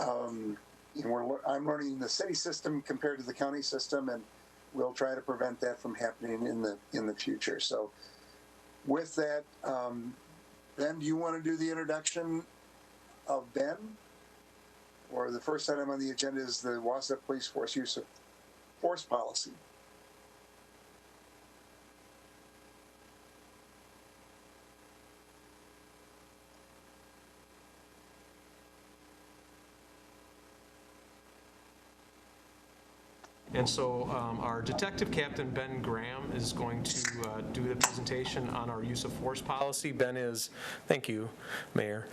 I'm learning the city system compared to the county system, and we'll try to prevent that from happening in the future. So with that, Ben, do you want to do the introduction of Ben? Or the first item on the agenda is the Wasat Police Force use of force policy. And so our Detective Captain Ben Graham is going to do the presentation on our use of force policy. Ben is, thank you, Mayor.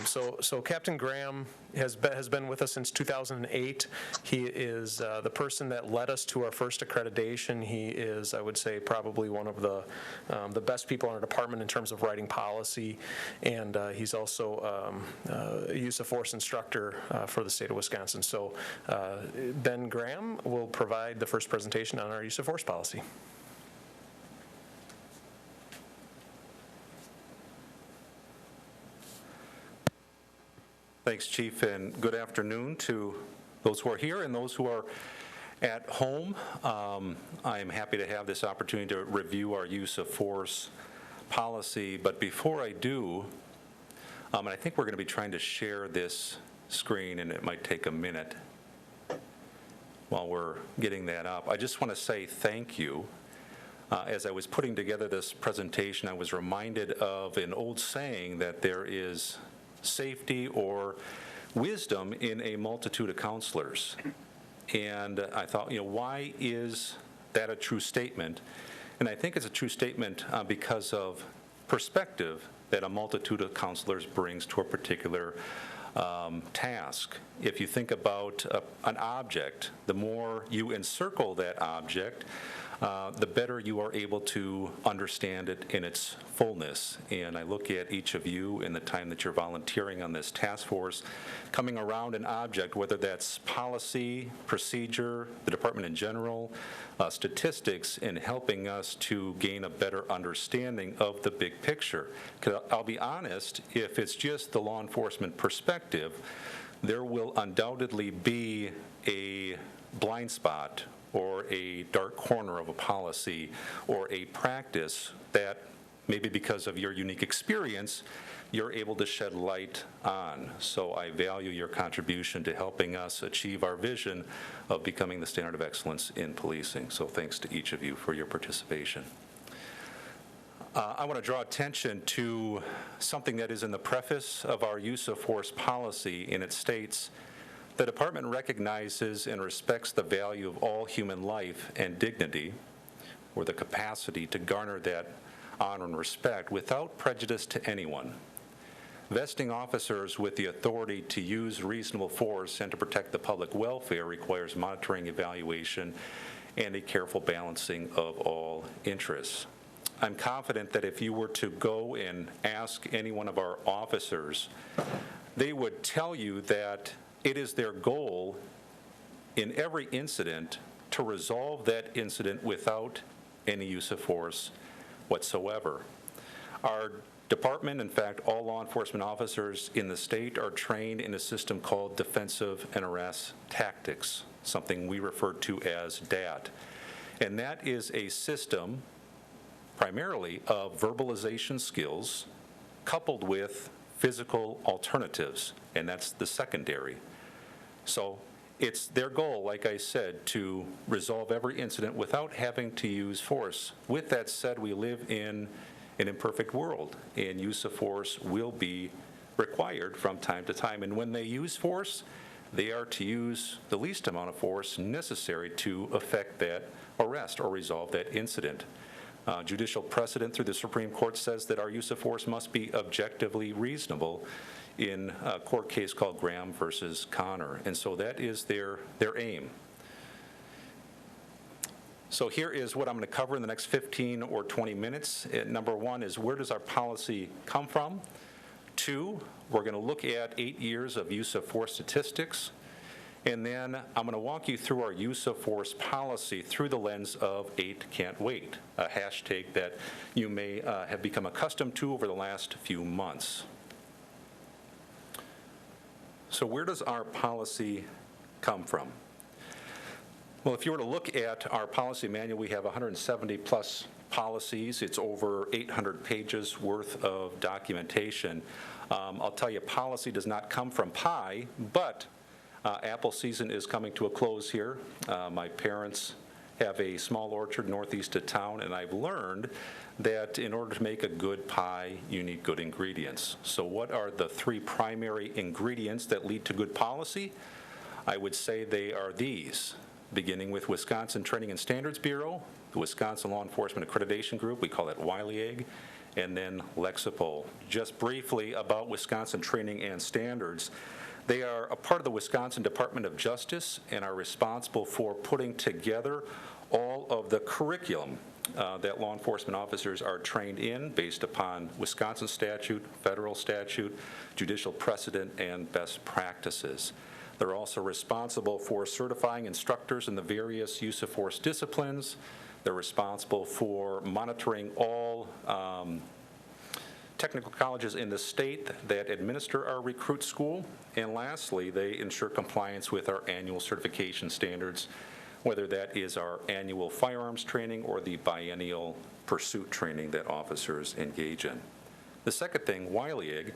So Captain Graham has been with us since 2008. He is the person that led us to our first accreditation. He is, I would say, probably one of the best people in our department in terms of writing policy, and he's also a use of force instructor for the state of Wisconsin. So Ben Graham will provide the first presentation on our use of force policy. Thanks, Chief, and good afternoon to those who are here and those who are at home. I am happy to have this opportunity to review our use of force policy, but before I do, and I think we're going to be trying to share this screen, and it might take a minute while we're getting that up. I just want to say thank you. As I was putting together this presentation, I was reminded of an old saying that there is safety or wisdom in a multitude of counselors. And I thought, why is that a true statement? And I think it's a true statement because of perspective that a multitude of counselors brings to a particular task. If you think about an object, the more you encircle that object, the better you are able to understand it in its fullness. And I look at each of you in the time that you're volunteering on this task force, coming around an object, whether that's policy, procedure, the department in general, statistics, and helping us to gain a better understanding of the big picture. 'Cause I'll be honest, if it's just the law enforcement perspective, there will undoubtedly be a blind spot or a dark corner of a policy or a practice that maybe because of your unique experience, you're able to shed light on. So I value your contribution to helping us achieve our vision of becoming the standard of excellence in policing. So thanks to each of you for your participation. I want to draw attention to something that is in the preface of our use of force policy, and it states, "The department recognizes and respects the value of all human life and dignity, or the capacity to garner that honor and respect without prejudice to anyone. Vesting officers with the authority to use reasonable force and to protect the public welfare requires monitoring, evaluation, and a careful balancing of all interests." I'm confident that if you were to go and ask any one of our officers, they would tell you that it is their goal in every incident to resolve that incident without any use of force whatsoever. Our department, in fact, all law enforcement officers in the state are trained in a system called defensive and arrest tactics, something we refer to as DAT. And that is a system primarily of verbalization skills coupled with physical alternatives, and that's the secondary. So it's their goal, like I said, to resolve every incident without having to use force. With that said, we live in an imperfect world, and use of force will be required from time to time. And when they use force, they are to use the least amount of force necessary to effect that arrest or resolve that incident. Judicial precedent through the Supreme Court says that our use of force must be objectively reasonable in a court case called Graham versus Connor. And so that is their aim. So here is what I'm going to cover in the next 15 or 20 minutes. Number one is, where does our policy come from? 2, we're going to look at 8 years of use of force statistics. And then I'm going to walk you through our use of force policy through the lens of 8 Can't Wait, a hashtag that you may have become accustomed to over the last few months. So where does our policy come from? Well, if you were to look at our policy manual, we have 170-plus policies. It's over 800 pages worth of documentation. I'll tell you, policy does not come from pie, but apple season is coming to a close here. My parents have a small orchard northeast of town, and I've learned that in order to make a good pie, you need good ingredients. So what are the three primary ingredients that lead to good policy? I would say they are these, beginning with Wisconsin Training and Standards Bureau, the Wisconsin Law Enforcement Accreditation Group, we call that WILEAG, and then Lexipol. Just briefly about Wisconsin Training and Standards, they are a part of the Wisconsin Department of Justice and are responsible for putting together all of the curriculum that law enforcement officers are trained in based upon Wisconsin statute, federal statute, judicial precedent, and best practices. They're also responsible for certifying instructors in the various use of force disciplines. They're responsible for monitoring all technical colleges in the state that administer our recruit school. And lastly, they ensure compliance with our annual certification standards, whether that is our annual firearms training or the biennial pursuit training that officers engage in. The second thing, WILEAG,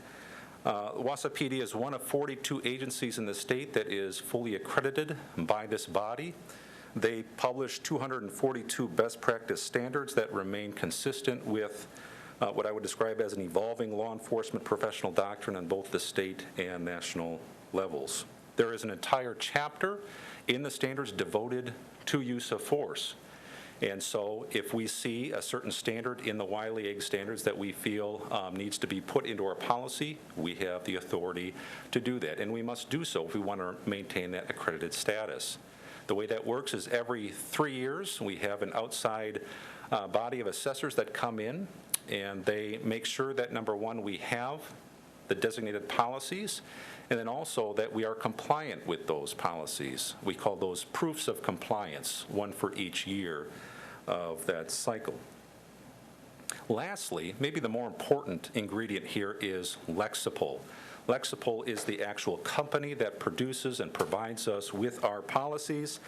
Wausau PD is one of 42 agencies in the state that is fully accredited by this body. They publish 242 best practice standards that remain consistent with what I would describe as an evolving law enforcement professional doctrine on both the state and national levels. There is an entire chapter in the standards devoted to use of force. And so if we see a certain standard in the WILEAG standards that we feel needs to be put into our policy, we have the authority to do that. And we must do so if we want to maintain that accredited status. The way that works is every 3 years we have an outside body of assessors that come in, and they make sure that, number one, we have the designated policies, and then also that we are compliant with those policies. We call those proofs of compliance, one for each year of that cycle. Lastly, maybe the more important ingredient here is Lexipol. Lexipol is the actual company that produces and provides us with our policies.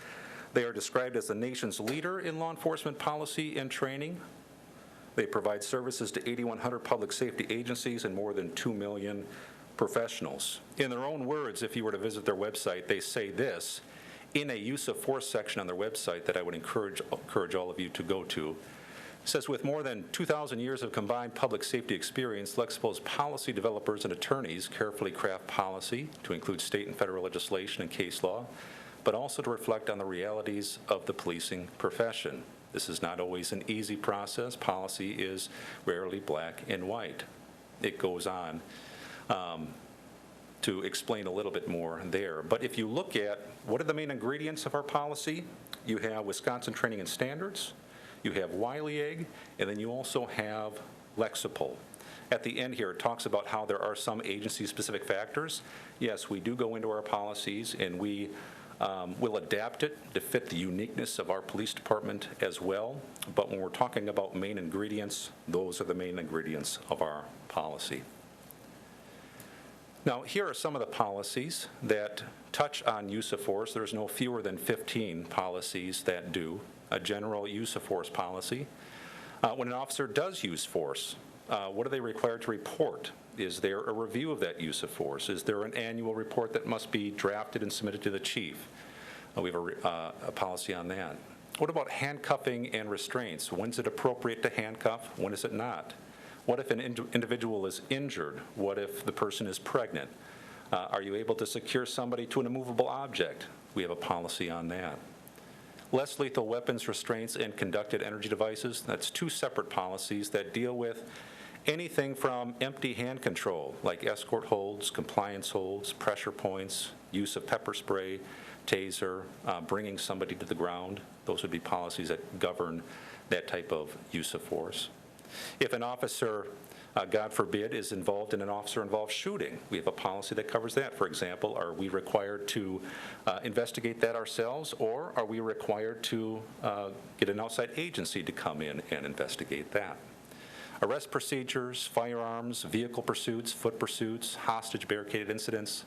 They are described as the nation's leader in law enforcement policy and training. They provide services to 8,100 public safety agencies and more than 2 million professionals. In their own words, if you were to visit their website, they say this in a use of force section on their website that I would encourage all of you to go to. It says, with more than 2,000 years of combined public safety experience, Lexipol's policy developers and attorneys carefully craft policy to include state and federal legislation and case law, but also to reflect on the realities of the policing profession. This is not always an easy process. Policy is rarely black and white. It goes on to explain a little bit more there. But if you look at what are the main ingredients of our policy, you have Wisconsin Training and Standards, you have WILEAG, and then you also have Lexipol. At the end here, it talks about how there are some agency-specific factors. Yes, we do go into our policies, and we will adapt it to fit the uniqueness of our police department as well. But when we're talking about main ingredients, those are the main ingredients of our policy. Now, here are some of the policies that touch on use of force. There's no fewer than 15 policies that do. A general use of force policy. When an officer does use force, what are they required to report? Is there a review of that use of force? Is there an annual report that must be drafted and submitted to the chief? We have a policy on that. What about handcuffing and restraints? When's it appropriate to handcuff? When is it not? What if an individual is injured? What if the person is pregnant? Are you able to secure somebody to an immovable object? We have a policy on that. Less lethal weapons, restraints, and conducted energy devices. That's two separate policies that deal with anything from empty hand control, like escort holds, compliance holds, pressure points, use of pepper spray, taser, bringing somebody to the ground. Those would be policies that govern that type of use of force. If an officer, God forbid, is involved in an officer-involved shooting, we have a policy that covers that. For example, are we required to investigate that ourselves, or are we required to get an outside agency to come in and investigate that? Arrest procedures, firearms, vehicle pursuits, foot pursuits, hostage barricaded incidents,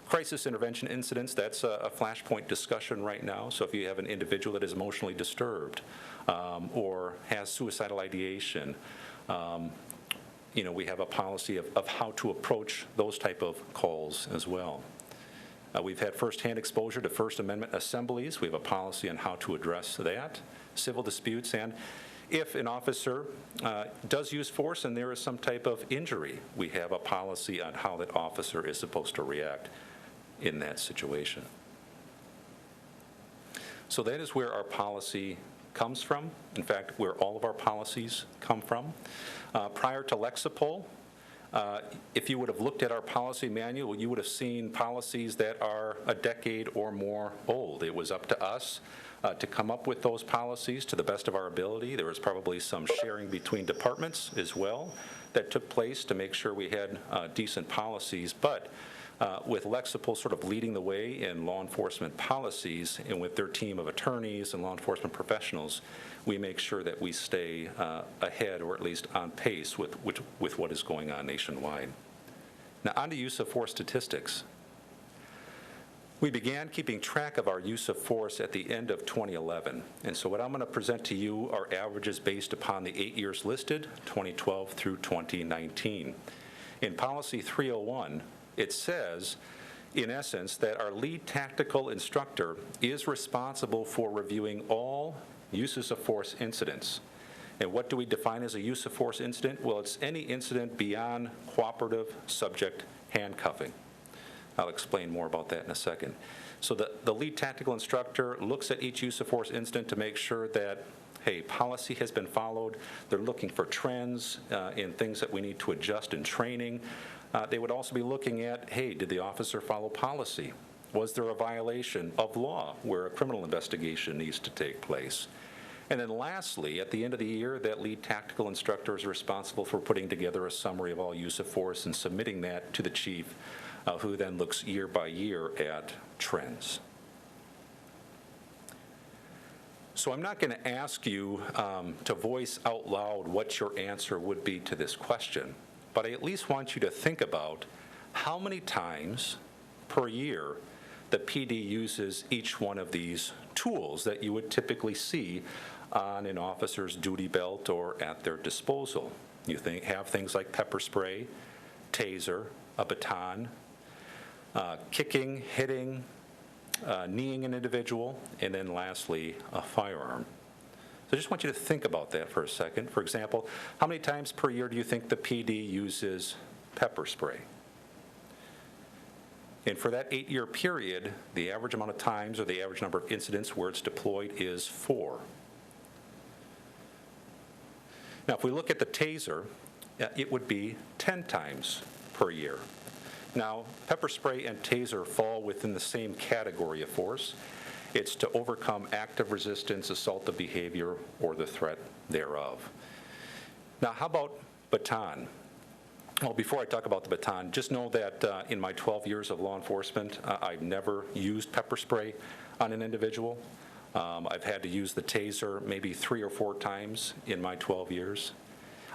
Crisis intervention incidents, that's a flashpoint discussion right now. So if you have an individual that is emotionally disturbed or has suicidal ideation, we have a policy of how to approach those type of calls as well. We've had firsthand exposure to First Amendment assemblies. We have a policy on how to address that. Civil disputes, and if an officer does use force and there is some type of injury, we have a policy on how that officer is supposed to react in that situation. So that is where our policy comes from. In fact, where all of our policies come from. Prior to Lexipol, if you would have looked at our policy manual, you would have seen policies that are a decade or more old. It was up to us to come up with those policies to the best of our ability. There was probably some sharing between departments as well that took place to make sure we had decent policies. But with Lexipol sort of leading the way in law enforcement policies, and with their team of attorneys and law enforcement professionals, we make sure that we stay ahead, or at least on pace with what is going on nationwide. Now, on to use of force statistics. We began keeping track of our use of force at the end of 2011. And so what I'm going to present to you are averages based upon the 8 years listed, 2012 through 2019. In Policy 301, it says, in essence, that our lead tactical instructor is responsible for reviewing all uses of force incidents. And what do we define as a use of force incident? Well, it's any incident beyond cooperative subject handcuffing. I'll explain more about that in a second. So the lead tactical instructor looks at each use of force incident to make sure that, hey, policy has been followed. They're looking for trends in things that we need to adjust in training. They would also be looking at, hey, did the officer follow policy? Was there a violation of law where a criminal investigation needs to take place? And then lastly, at the end of the year, that lead tactical instructor is responsible for putting together a summary of all use of force and submitting that to the chief, who then looks year by year at trends. So I'm not going to ask you to voice out loud what your answer would be to this question, but I at least want you to think about how many times per year the PD uses each one of these tools that you would typically see on an officer's duty belt or at their disposal. You have things like pepper spray, taser, a baton, kicking, hitting, kneeing an individual, and then lastly, a firearm. So I just want you to think about that for a second. For example, how many times per year do you think the PD uses pepper spray? And for that 8-year period, the average amount of times or the average number of incidents where it's deployed is 4. Now, if we look at the taser, it would be 10 times per year. Now, pepper spray and taser fall within the same category of force. It's to overcome active resistance, assaultive behavior, or the threat thereof. Now, how about baton? Well, before I talk about the baton, just know that in my 12 years of law enforcement, I've never used pepper spray on an individual. I've had to use the taser maybe 3 or 4 times in my 12 years.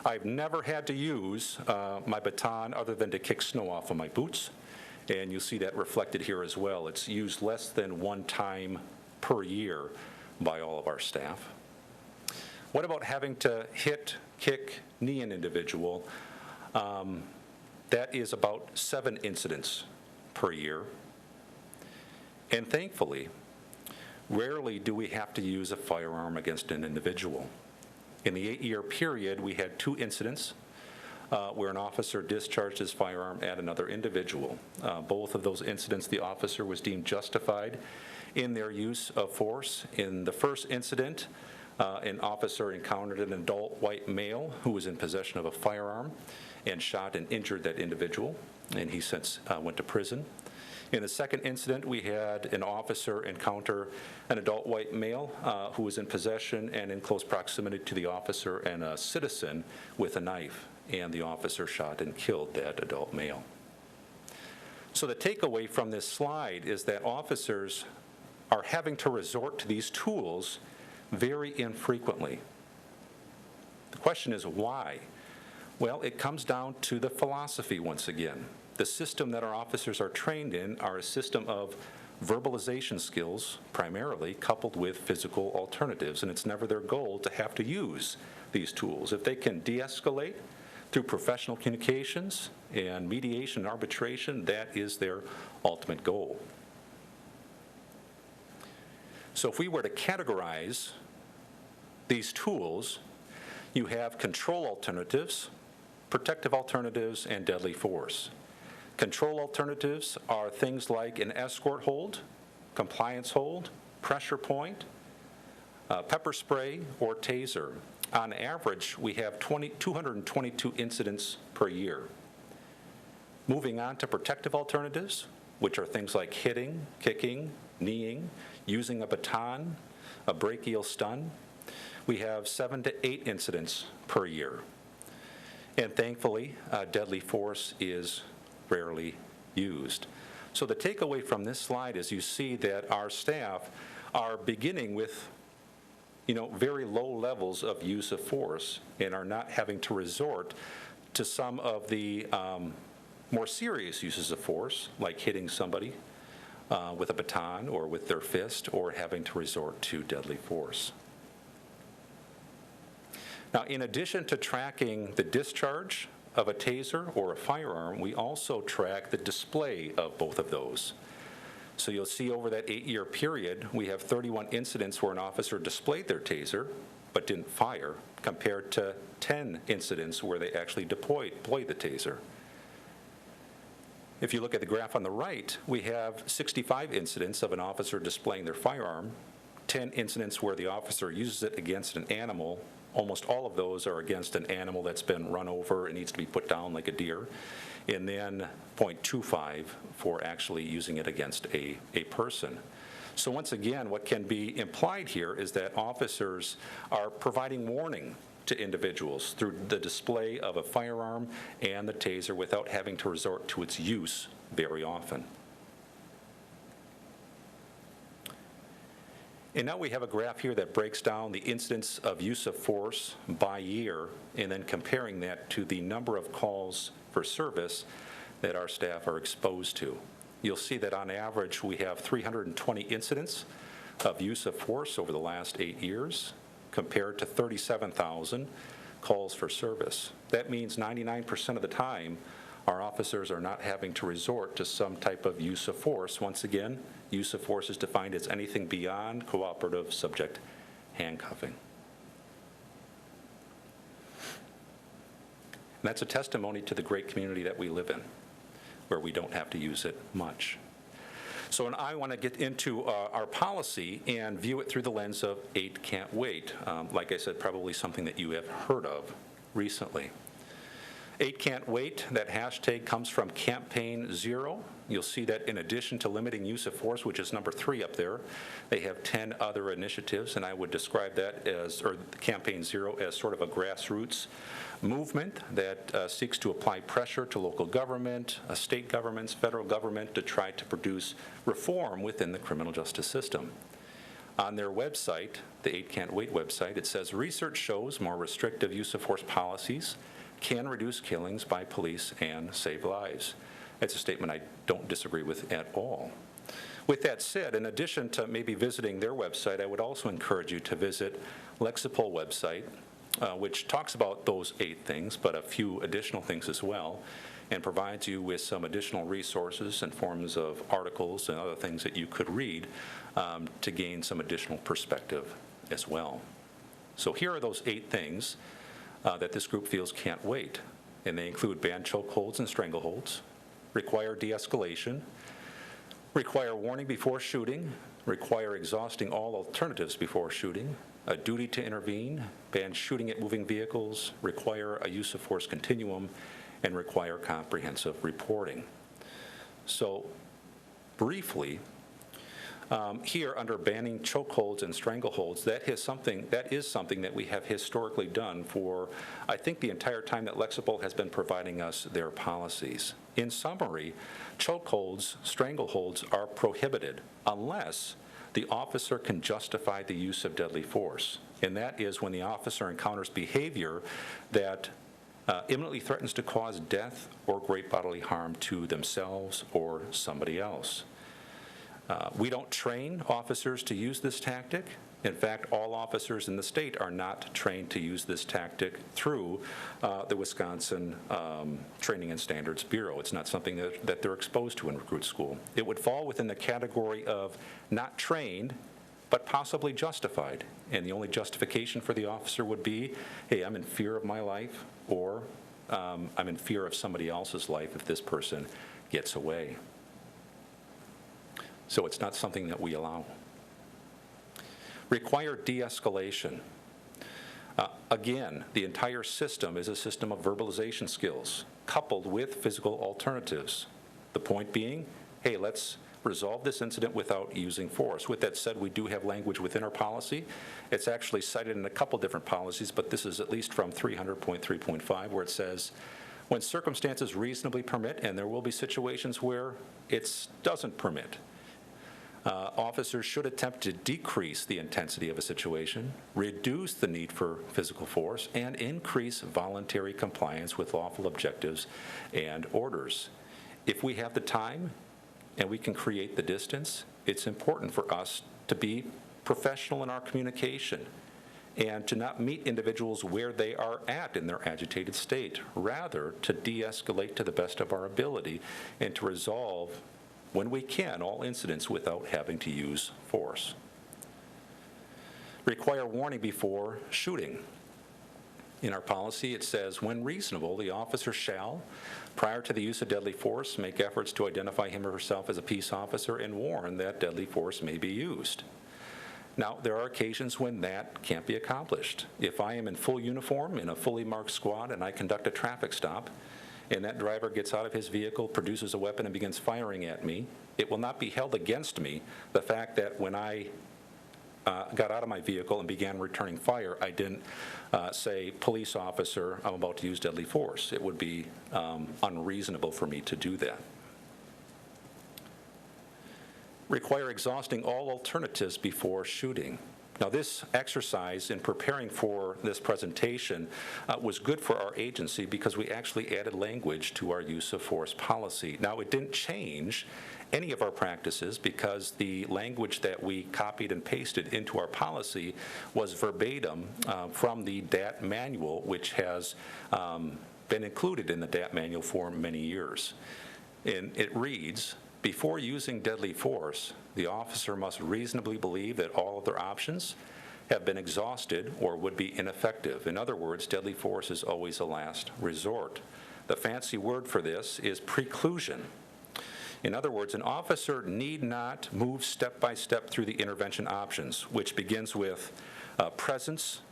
I've never had to use my baton other than to kick snow off of my boots, and you'll see that reflected here as well. It's used less than 1 time per year by all of our staff. What about having to hit, kick, knee an individual? That is about 7 incidents per year. And thankfully, rarely do we have to use a firearm against an individual. In the 8-year period, we had 2 incidents where an officer discharged his firearm at another individual. Both of those incidents, the officer was deemed justified in their use of force. In the first incident, an officer encountered an adult white male who was in possession of a firearm and shot and injured that individual, and he since went to prison. In the second incident, we had an officer encounter an adult white male who was in possession and in close proximity to the officer and a citizen with a knife, and the officer shot and killed that adult male. So the takeaway from this slide is that officers are having to resort to these tools very infrequently. The question is why? Well, it comes down to the philosophy once again. The system that our officers are trained in are a system of verbalization skills, primarily, coupled with physical alternatives, and it's never their goal to have to use these tools. If they can de-escalate through professional communications and mediation and arbitration, that is their ultimate goal. So if we were to categorize these tools, you have control alternatives, protective alternatives, and deadly force. Control alternatives are things like an escort hold, compliance hold, pressure point, pepper spray, or taser. On average, we have 222 incidents per year. Moving on to protective alternatives, which are things like hitting, kicking, kneeing, using a baton, a brachial stun, we have 7 to 8 incidents per year. And thankfully, deadly force is rarely used. So the takeaway from this slide is you see that our staff are beginning with very low levels of use of force and are not having to resort to some of the more serious uses of force, like hitting somebody with a baton or with their fist, or having to resort to deadly force. Now, in addition to tracking the discharge of a taser or a firearm, we also track the display of both of those. So you'll see over that 8-year period, we have 31 incidents where an officer displayed their taser but didn't fire, compared to 10 incidents where they actually deployed the taser. If you look at the graph on the right, we have 65 incidents of an officer displaying their firearm, 10 incidents where the officer uses it against an animal. Almost all of those are against an animal that's been run over and needs to be put down like a deer, and then 0.25 for actually using it against a person. So once again, what can be implied here is that officers are providing warning to individuals through the display of a firearm and the taser without having to resort to its use very often. And now we have a graph here that breaks down the incidence of use of force by year, and then comparing that to the number of calls for service that our staff are exposed to. You'll see that on average we have 320 incidents of use of force over the last 8 years, compared to 37,000 calls for service. That means 99% of the time our officers are not having to resort to some type of use of force. Once again, use of force is defined as anything beyond cooperative subject handcuffing. And that's a testimony to the great community that we live in, where we don't have to use it much. So and I want to get into our policy and view it through the lens of 8 can't wait. Like I said, probably something that you have heard of recently. 8 can't wait, that hashtag comes from Campaign 0. You'll see that in addition to limiting use of force, which is number 3 up there, they have 10 other initiatives, and I would describe that as, or Campaign 0, as sort of a grassroots movement that seeks to apply pressure to local government, state governments, federal government to try to produce reform within the criminal justice system. On their website, the 8 Can't Wait website, it says, research shows more restrictive use of force policies can reduce killings by police and save lives. That's a statement I don't disagree with at all. With that said, in addition to maybe visiting their website, I would also encourage you to visit Lexipol website, which talks about those 8 things, but a few additional things as well, and provides you with some additional resources in forms of articles and other things that you could read to gain some additional perspective as well. So here are those 8 things that this group feels can't wait, and they include ban chokeholds and strangleholds, require de-escalation, require warning before shooting, require exhausting all alternatives before shooting, a duty to intervene, ban shooting at moving vehicles, require a use of force continuum, and require comprehensive reporting. So briefly, here under banning chokeholds and strangleholds, that is something that we have historically done for, I think, the entire time that Lexipol has been providing us their policies. In summary, chokeholds, strangleholds are prohibited unless the officer can justify the use of deadly force. And that is when the officer encounters behavior that imminently threatens to cause death or great bodily harm to themselves or somebody else. We don't train officers to use this tactic. In fact, all officers in the state are not trained to use this tactic through the Wisconsin Training and Standards Bureau. It's not something that they're exposed to in recruit school. It would fall within the category of not trained, but possibly justified. And the only justification for the officer would be, hey, I'm in fear of my life, or I'm in fear of somebody else's life if this person gets away. So it's not something that we allow. Require de-escalation. Again, the entire system is a system of verbalization skills coupled with physical alternatives. The point being, hey, let's resolve this incident without using force. With that said, we do have language within our policy. It's actually cited in a couple different policies, but this is at least from 300.3.5, where it says, when circumstances reasonably permit, and there will be situations where it doesn't permit, officers should attempt to decrease the intensity of a situation, reduce the need for physical force, and increase voluntary compliance with lawful objectives and orders. If we have the time and we can create the distance, it's important for us to be professional in our communication and to not meet individuals where they are at in their agitated state, rather to de-escalate to the best of our ability and to resolve, when we can, all incidents without having to use force. Require warning before shooting. In our policy, it says, when reasonable, the officer shall, prior to the use of deadly force, make efforts to identify him or herself as a peace officer and warn that deadly force may be used. Now, there are occasions when that can't be accomplished. If I am in full uniform in a fully marked squad and I conduct a traffic stop, and that driver gets out of his vehicle, produces a weapon, and begins firing at me, it will not be held against me the fact that when I got out of my vehicle and began returning fire, I didn't say, police officer, I'm about to use deadly force. It would be unreasonable for me to do that. Require exhausting all alternatives before shooting. Now, this exercise in preparing for this presentation was good for our agency because we actually added language to our use of force policy. Now, it didn't change any of our practices because the language that we copied and pasted into our policy was verbatim from the DAT manual, which has been included in the DAT manual for many years. And it reads, before using deadly force, the officer must reasonably believe that all of their options have been exhausted or would be ineffective. In other words, deadly force is always a last resort. The fancy word for this is preclusion. In other words, an officer need not move step by step through the intervention options, which begins with presence,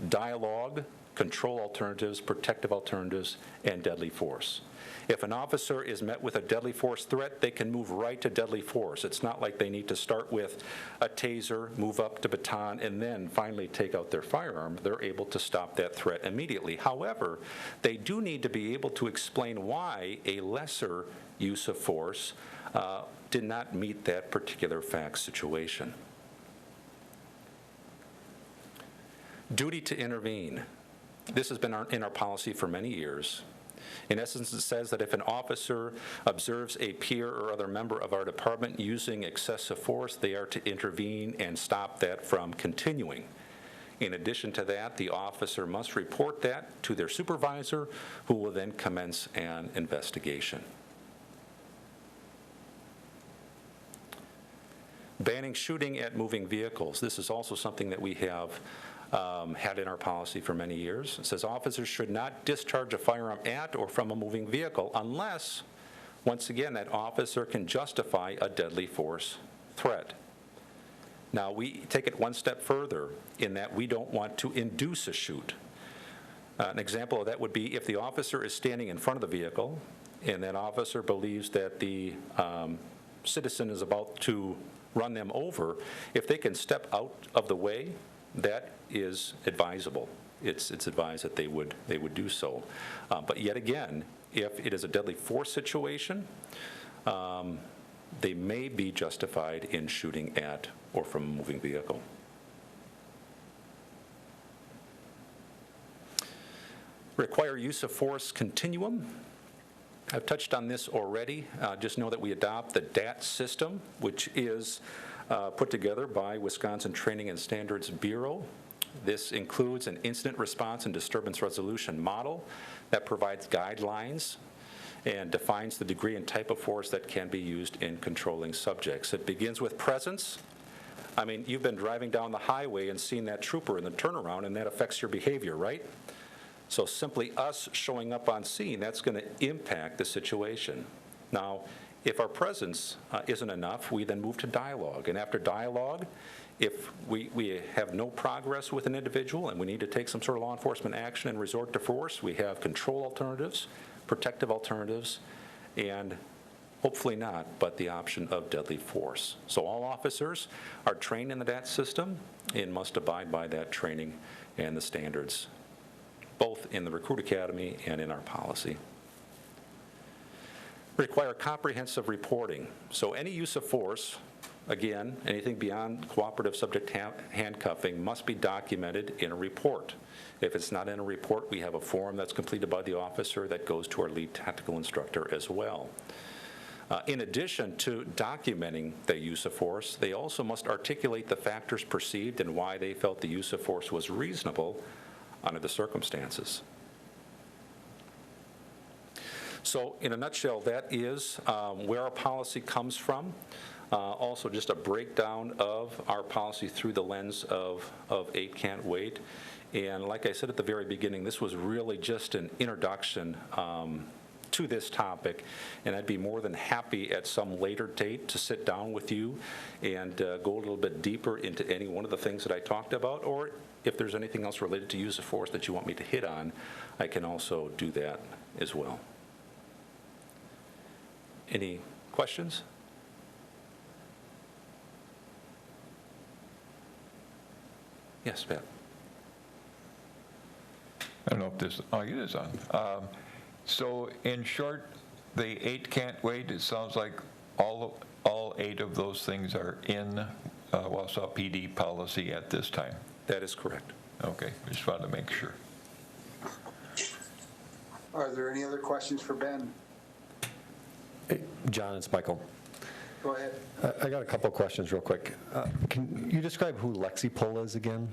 dialogue, control alternatives, protective alternatives, and deadly force. If an officer is met with a deadly force threat, they can move right to deadly force. It's not like they need to start with a taser, move up to baton, and then finally take out their firearm. They're able to stop that threat immediately. However, they do need to be able to explain why a lesser use of force did not meet that particular fact situation. Duty to intervene. This has been in our policy for many years. In essence, it says that if an officer observes a peer or other member of our department using excessive force, they are to intervene and stop that from continuing. In addition to that, the officer must report that to their supervisor, who will then commence an investigation. Banning shooting at moving vehicles. This is also something that we have had in our policy for many years. It says officers should not discharge a firearm at or from a moving vehicle unless, once again, that officer can justify a deadly force threat. Now, we take it one step further in that we don't want to induce a shoot. An example of that would be if the officer is standing in front of the vehicle and that officer believes that the citizen is about to run them over, if they can step out of the way, that is advisable. It's advised that they would do so. But yet again, if it is a deadly force situation, they may be justified in shooting at or from a moving vehicle. Require use of force continuum. I've touched on this already. Just know that we adopt the DAT system, which is put together by Wisconsin Training and Standards Bureau. This includes an incident response and disturbance resolution model that provides guidelines and defines the degree and type of force that can be used in controlling subjects. It begins with presence. I mean, you've been driving down the highway and seen that trooper in the turnaround, and that affects your behavior, right? So simply us showing up on scene, that's going to impact the situation. Now, if our presence isn't enough, we then move to dialogue. And after dialogue, if we have no progress with an individual and we need to take some sort of law enforcement action and resort to force, we have control alternatives, protective alternatives, and hopefully not, but the option of deadly force. So all officers are trained in the DAT system and must abide by that training and the standards, both in the Recruit Academy and in our policy. Require comprehensive reporting. So any use of force, again, anything beyond cooperative subject handcuffing must be documented in a report. If it's not in a report, we have a form that's completed by the officer that goes to our lead tactical instructor as well. In addition to documenting the use of force, they also must articulate the factors perceived and why they felt the use of force was reasonable under the circumstances. So in a nutshell, that is where our policy comes from. Also just a breakdown of our policy through the lens of 8 Can't Wait. And like I said at the very beginning, this was really just an introduction to this topic, and I'd be more than happy at some later date to sit down with you and go a little bit deeper into any one of the things that I talked about, or if there's anything else related to use of force that you want me to hit on, I can also do that as well. Any questions? Yes, Pat. I don't know if this, oh, it is on. So in short, the 8 Can't Wait, it sounds like all 8 of those things are in Wausau PD policy at this time. That is correct. Okay, just wanted to make sure. Are there any other questions for Ben? Hey, John, it's Michael. Go ahead. I got a couple of questions real quick. Can you describe who Lexipol is again?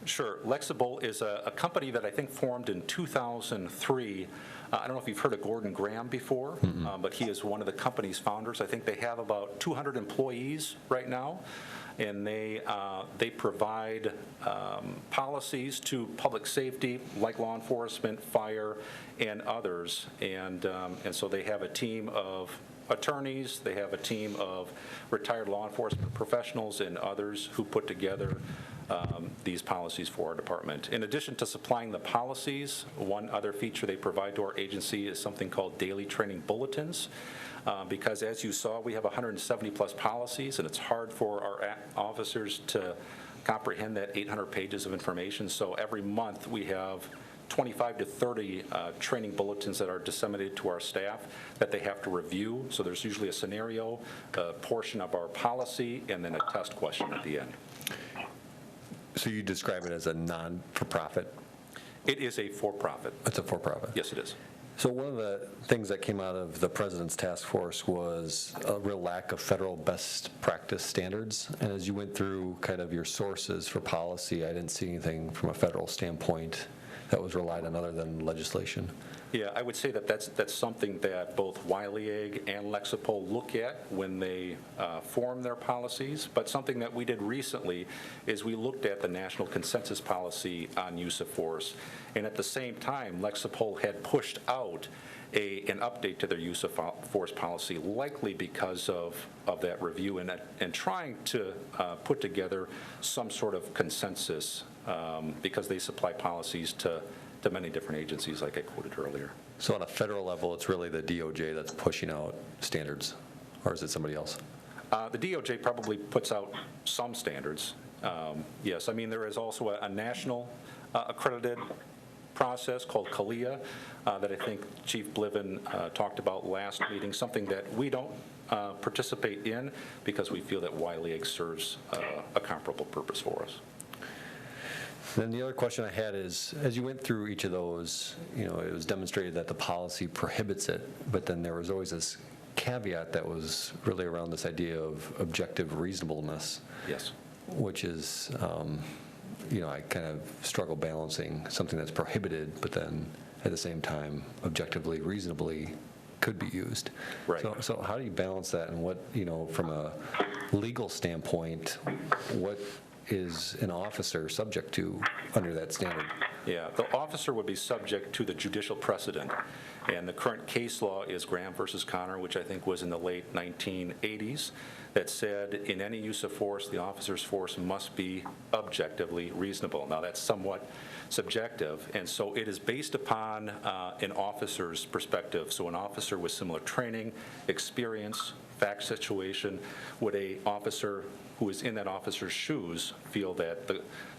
Sure. Lexipol is a company that I think formed in 2003. I don't know if you've heard of Gordon Graham before, but he is one of the company's founders. I think they have about 200 employees right now, and they provide policies to public safety, like law enforcement, fire, and others. And so they have a team of attorneys, they have a team of retired law enforcement professionals and others who put together these policies for our department. In addition to supplying the policies, one other feature they provide to our agency is something called daily training bulletins, because as you saw, we have 170 plus policies, and it's hard for our officers to comprehend that 800 pages of information. So every month we have 25 to 30 training bulletins that are disseminated to our staff that they have to review. So there's usually a scenario, a portion of our policy, and then a test question at the end. So you describe it as a non-for-profit? It is a for-profit. It's a for-profit? Yes, it is. So one of the things that came out of the President's task force was a real lack of federal best practice standards. And as you went through kind of your sources for policy, I didn't see anything from a federal standpoint that was relied on other than legislation. Yeah, I would say that that's something that both Wiley Egg and Lexipol look at when they form their policies, but something that we did recently is we looked at the national consensus policy on use of force, and at the same time, Lexipol had pushed out an update to their use of force policy, likely because of that review and trying to put together some sort of consensus because they supply policies to many different agencies, like I quoted earlier. So on a federal level, it's really the DOJ that's pushing out standards, or is it somebody else? The DOJ probably puts out some standards. Yes, I mean, there is also a national accredited process called CALIA that I think Chief Bliven talked about last meeting, something that we don't participate in because we feel that Wiley Egg serves a comparable purpose for us. Then the other question I had is, as you went through each of those, it was demonstrated that the policy prohibits it, but then there was always this caveat that was really around this idea of objective reasonableness. Yes. Which is, I kind of struggle balancing something that's prohibited, but then at the same time, objectively, reasonably could be used. Right. So how do you balance that, and what, from a legal standpoint, what is an officer subject to under that standard? Yeah, the officer would be subject to the judicial precedent, and the current case law is Graham versus Connor, which I think was in the late 1980s, that said in any use of force, the officer's force must be objectively reasonable. Now, that's somewhat subjective, and so it is based upon an officer's perspective. So an officer with similar training, experience, fact situation, would a officer who is in that officer's shoes feel that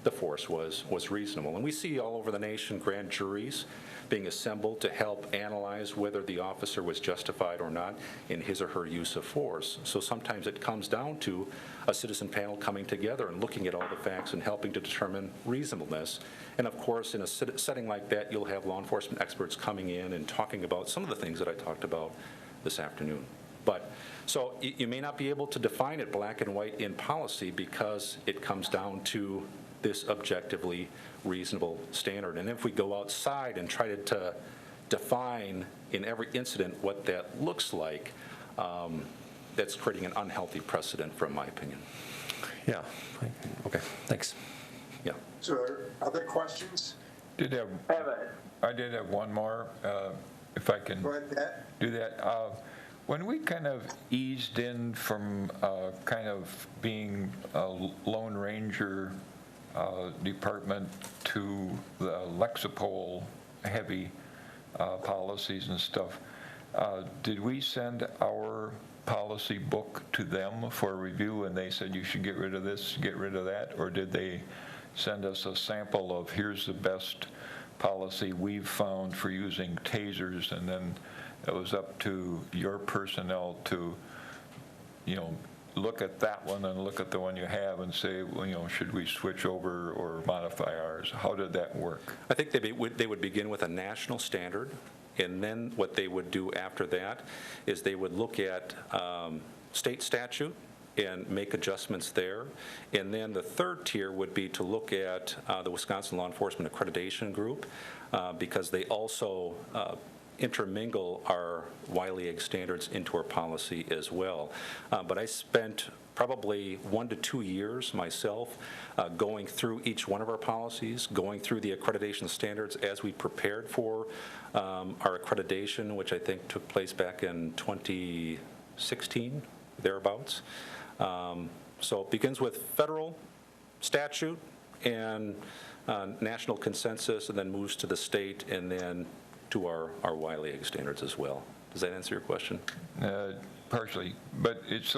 the force was reasonable. And we see all over the nation grand juries being assembled to help analyze whether the officer was justified or not in his or her use of force. So sometimes it comes down to a citizen panel coming together and looking at all the facts and helping to determine reasonableness. And of course, in a setting like that, you'll have law enforcement experts coming in and talking about some of the things that I talked about this afternoon. But so you may not be able to define it black and white in policy because it comes down to this objectively reasonable standard. And if we go outside and try to define in every incident what that looks like, that's creating an unhealthy precedent, from my opinion. Yeah. Okay. Thanks. Yeah. So are there other questions? I did have one more, if I can Go ahead, Pat. do that. When we kind of eased in from kind of being a Lone Ranger department to the Lexipol heavy policies and stuff, did we send our policy book to them for review and they said you should get rid of this, get rid of that, or did they send us a sample of here's the best policy we've found for using tasers, and then it was up to your personnel to, look at that one and look at the one you have and say, well, should we switch over or modify ours? How did that work? I think they would begin with a national standard, and then what they would do after that is they would look at state statute and make adjustments there. And then the third tier would be to look at the Wisconsin Law Enforcement Accreditation Group, because they also intermingle our Wiley Egg standards into our policy as well. But I spent probably 1 to 2 years myself going through each one of our policies, going through the accreditation standards as we prepared for our accreditation, which I think took place back in 2016, thereabouts. So it begins with federal statute and national consensus, and then moves to the state, and then to our Wiley Egg standards as well. Does that answer your question? Partially, but it's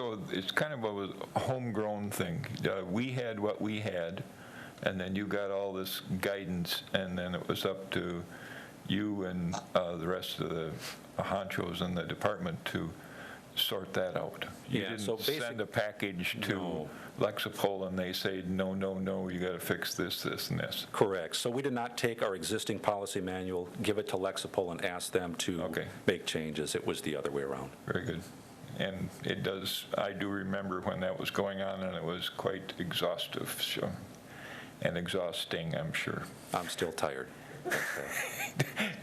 kind of a homegrown thing. We had what we had, and then you got all this guidance, and then it was up to you and the rest of the honchos in the department to sort that out. You Yeah, didn't so send a package to No. Lexipol and they say, no, you got to fix this, this, and this. Correct. So we did not take our existing policy manual, give it to Lexipol, and ask them to Okay. make changes. It was the other way around. Very good. And I do remember when that was going on, and it was quite exhaustive, so, and exhausting, I'm sure. I'm still tired.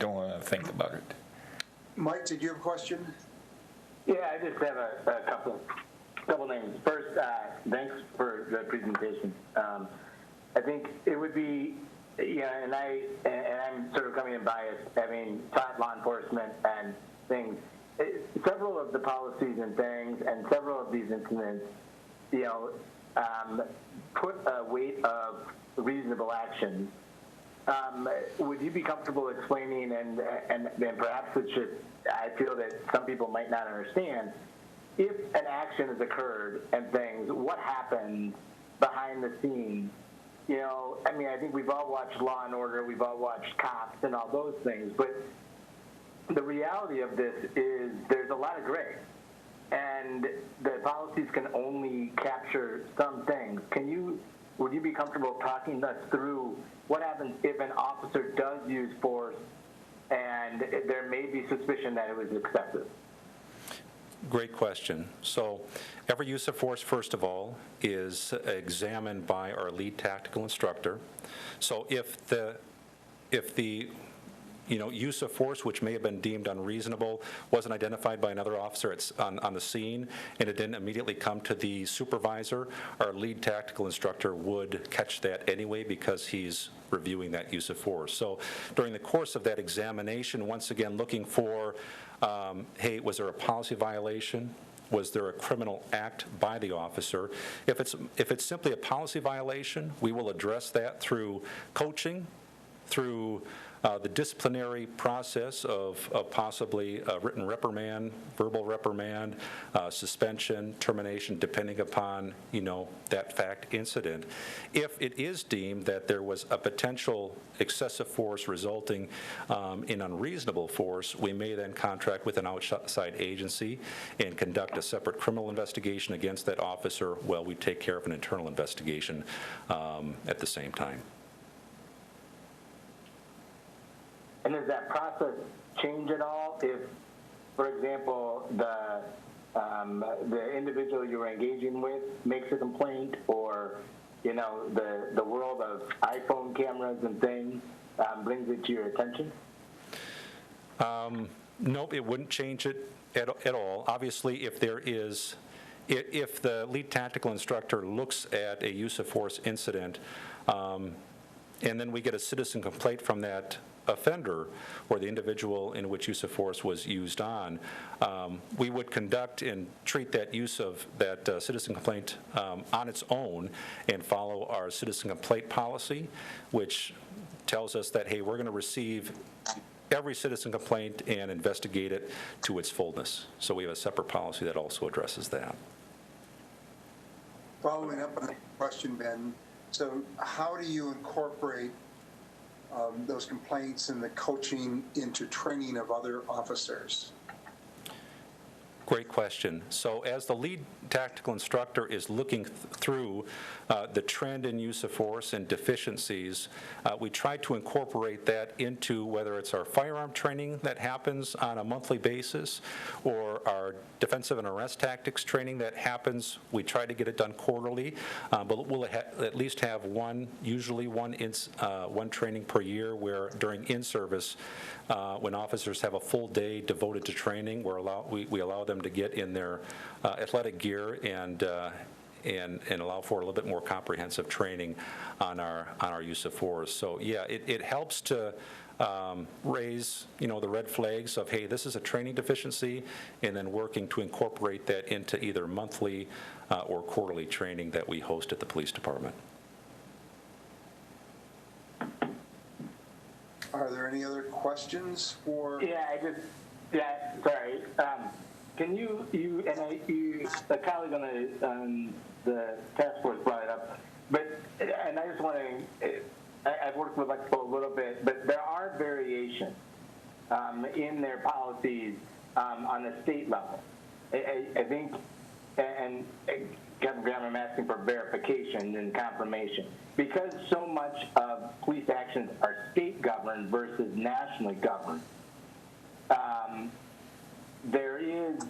Don't want to think about it. Mike, did you have a question? Yeah, I just have a couple names. First, thanks for the presentation. I think it would be, and I'm sort of coming in biased, having taught law enforcement and things. Several of the policies and things, and several of these incidents, put a weight of reasonable action. Would you be comfortable explaining, and perhaps it's just, I feel that some people might not understand, if an action has occurred and things, what happens behind the scenes? I think we've all watched Law and Order, we've all watched Cops and all those things, but the reality of this is there's a lot of gray, and the policies can only capture some things. Would would you be comfortable talking us through what happens if an officer does use force and there may be suspicion that it was excessive? Great question. So every use of force, first of all, is examined by our lead tactical instructor. So if the use of force, which may have been deemed unreasonable, wasn't identified by another officer on the scene, and it didn't immediately come to the supervisor, our lead tactical instructor would catch that anyway because he's reviewing that use of force. So during the course of that examination, once again, looking for, hey, was there a policy violation? Was there a criminal act by the officer? If it's simply a policy violation, we will address that through coaching, through the disciplinary process of possibly a written reprimand, verbal reprimand, suspension, termination, depending upon, that fact incident. If it is deemed that there was a potential excessive force resulting in unreasonable force, we may then contract with an outside agency and conduct a separate criminal investigation against that officer while we take care of an internal investigation at the same time. And does that process change at all if, for example, the individual you were engaging with makes a complaint, or the world of iPhone cameras and things brings it to your attention? Nope, it wouldn't change it at all. Obviously, if the lead tactical instructor looks at a use of force incident, and then we get a citizen complaint from that offender or the individual in which use of force was used on, we would conduct and treat that use of that citizen complaint on its own and follow our citizen complaint policy, which tells us that, hey, we're going to receive every citizen complaint and investigate it to its fullness. So we have a separate policy that also addresses that. Following up on that question, Ben, so how do you incorporate those complaints and the coaching into training of other officers? Great question. So as the lead tactical instructor is looking through the trend in use of force and deficiencies, we try to incorporate that into whether it's our firearm training that happens on a monthly basis or our defensive and arrest tactics training that happens. We try to get it done quarterly, but we'll at least have usually one training per year where during in-service, when officers have a full day devoted to training, we allow them to get in their athletic gear and allow for a little bit more comprehensive training on our use of force. So yeah, it helps to raise the red flags of, hey, this is a training deficiency, and then working to incorporate that into either monthly or quarterly training that we host at the police department. Are there any other questions for? Sorry. Can you a colleague on the task force brought it up, and I just want to, I've worked with Lexipol a little bit, but there are variations in their policies on the state level. I think, and Captain Graham, I'm asking for verification and confirmation. Because so much of police actions are state governed versus nationally governed, there is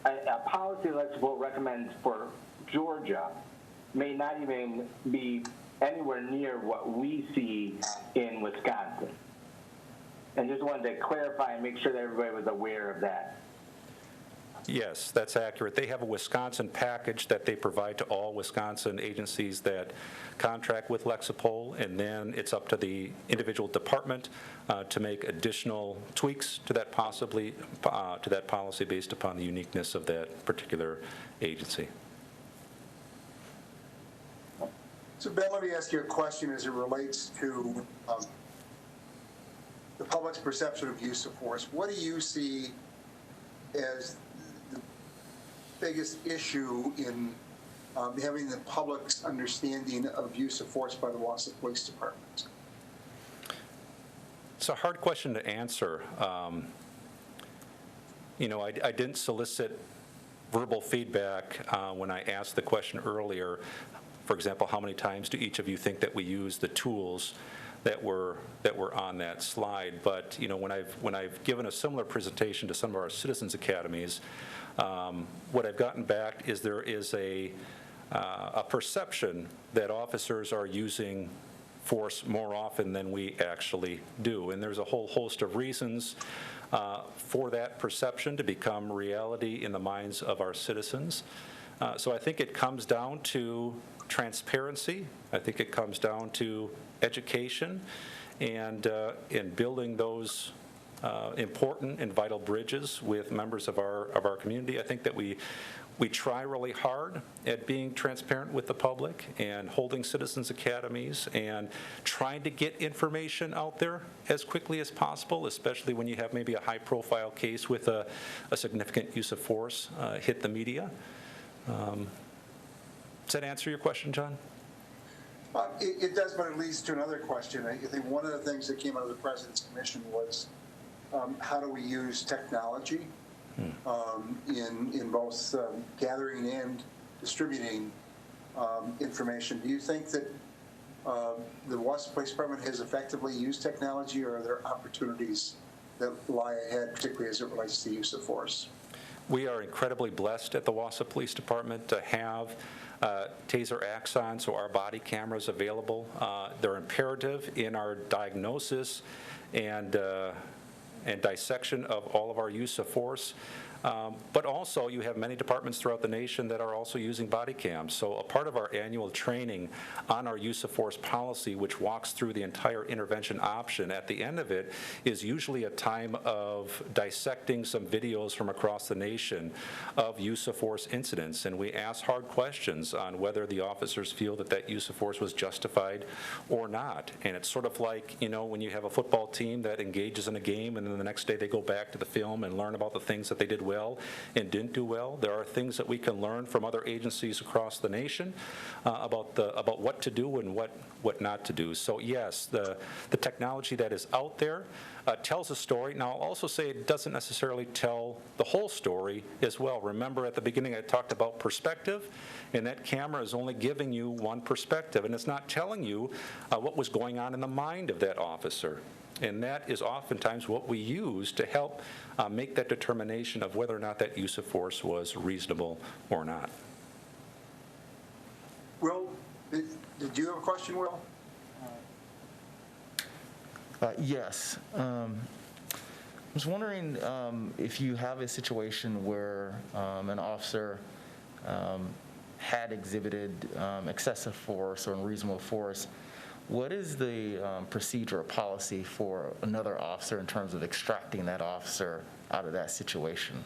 a policy Lexipol recommends for Georgia may not even be anywhere near what we see in Wisconsin. And just wanted to clarify and make sure that everybody was aware of that. Yes, that's accurate. They have a Wisconsin package that they provide to all Wisconsin agencies that contract with Lexipol, and then it's up to the individual department to make additional tweaks to that policy based upon the uniqueness of that particular agency. So Ben, let me ask you a question as it relates to the public's perception of use of force. What do you see as the biggest issue in having the public's understanding of use of force by the Wausau Police Department? It's a hard question to answer. I didn't solicit verbal feedback when I asked the question earlier. For example, how many times do each of you think that we use the tools that were on that slide? But when I've given a similar presentation to some of our citizens academies, what I've gotten back is there is a perception that officers are using force more often than we actually do, and there's a whole host of reasons for that perception to become reality in the minds of our citizens. So I think it comes down to transparency. I think it comes down to education and in building those important and vital bridges with members of our community. I think that we try really hard at being transparent with the public and holding citizens academies and trying to get information out there as quickly as possible, especially when you have maybe a high-profile case with a significant use of force hit the media. Does that answer your question, John? It does, but it leads to another question. I think one of the things that came out of the President's Commission was how do we use technology in both gathering and distributing information. Do you think that the Wausau Police Department has effectively used technology, or are there opportunities that lie ahead, particularly as it relates to the use of force? We are incredibly blessed at the Wausau Police Department to have taser axons, so our body cameras available. They're imperative in our diagnosis and dissection of all of our use of force. But also, you have many departments throughout the nation that are also using body cams. So a part of our annual training on our use of force policy, which walks through the entire intervention option, at the end of it is usually a time of dissecting some videos from across the nation of use of force incidents. And we ask hard questions on whether the officers feel that that use of force was justified or not. And it's sort of like, when you have a football team that engages in a game and then the next day they go back to the film and learn about the things that they did well and didn't do well. There are things that we can learn from other agencies across the nation about what to do and what not to do. So yes, the technology that is out there tells a story. Now, I'll also say it doesn't necessarily tell the whole story as well. Remember, at the beginning I talked about perspective, and that camera is only giving you one perspective, and it's not telling you what was going on in the mind of that officer. And that is oftentimes what we use to help make that determination of whether or not that use of force was reasonable or not. Will, did you have a question, Will? Yes. I was wondering if you have a situation where an officer had exhibited excessive force or unreasonable force. What is the procedure or policy for another officer in terms of extracting that officer out of that situation?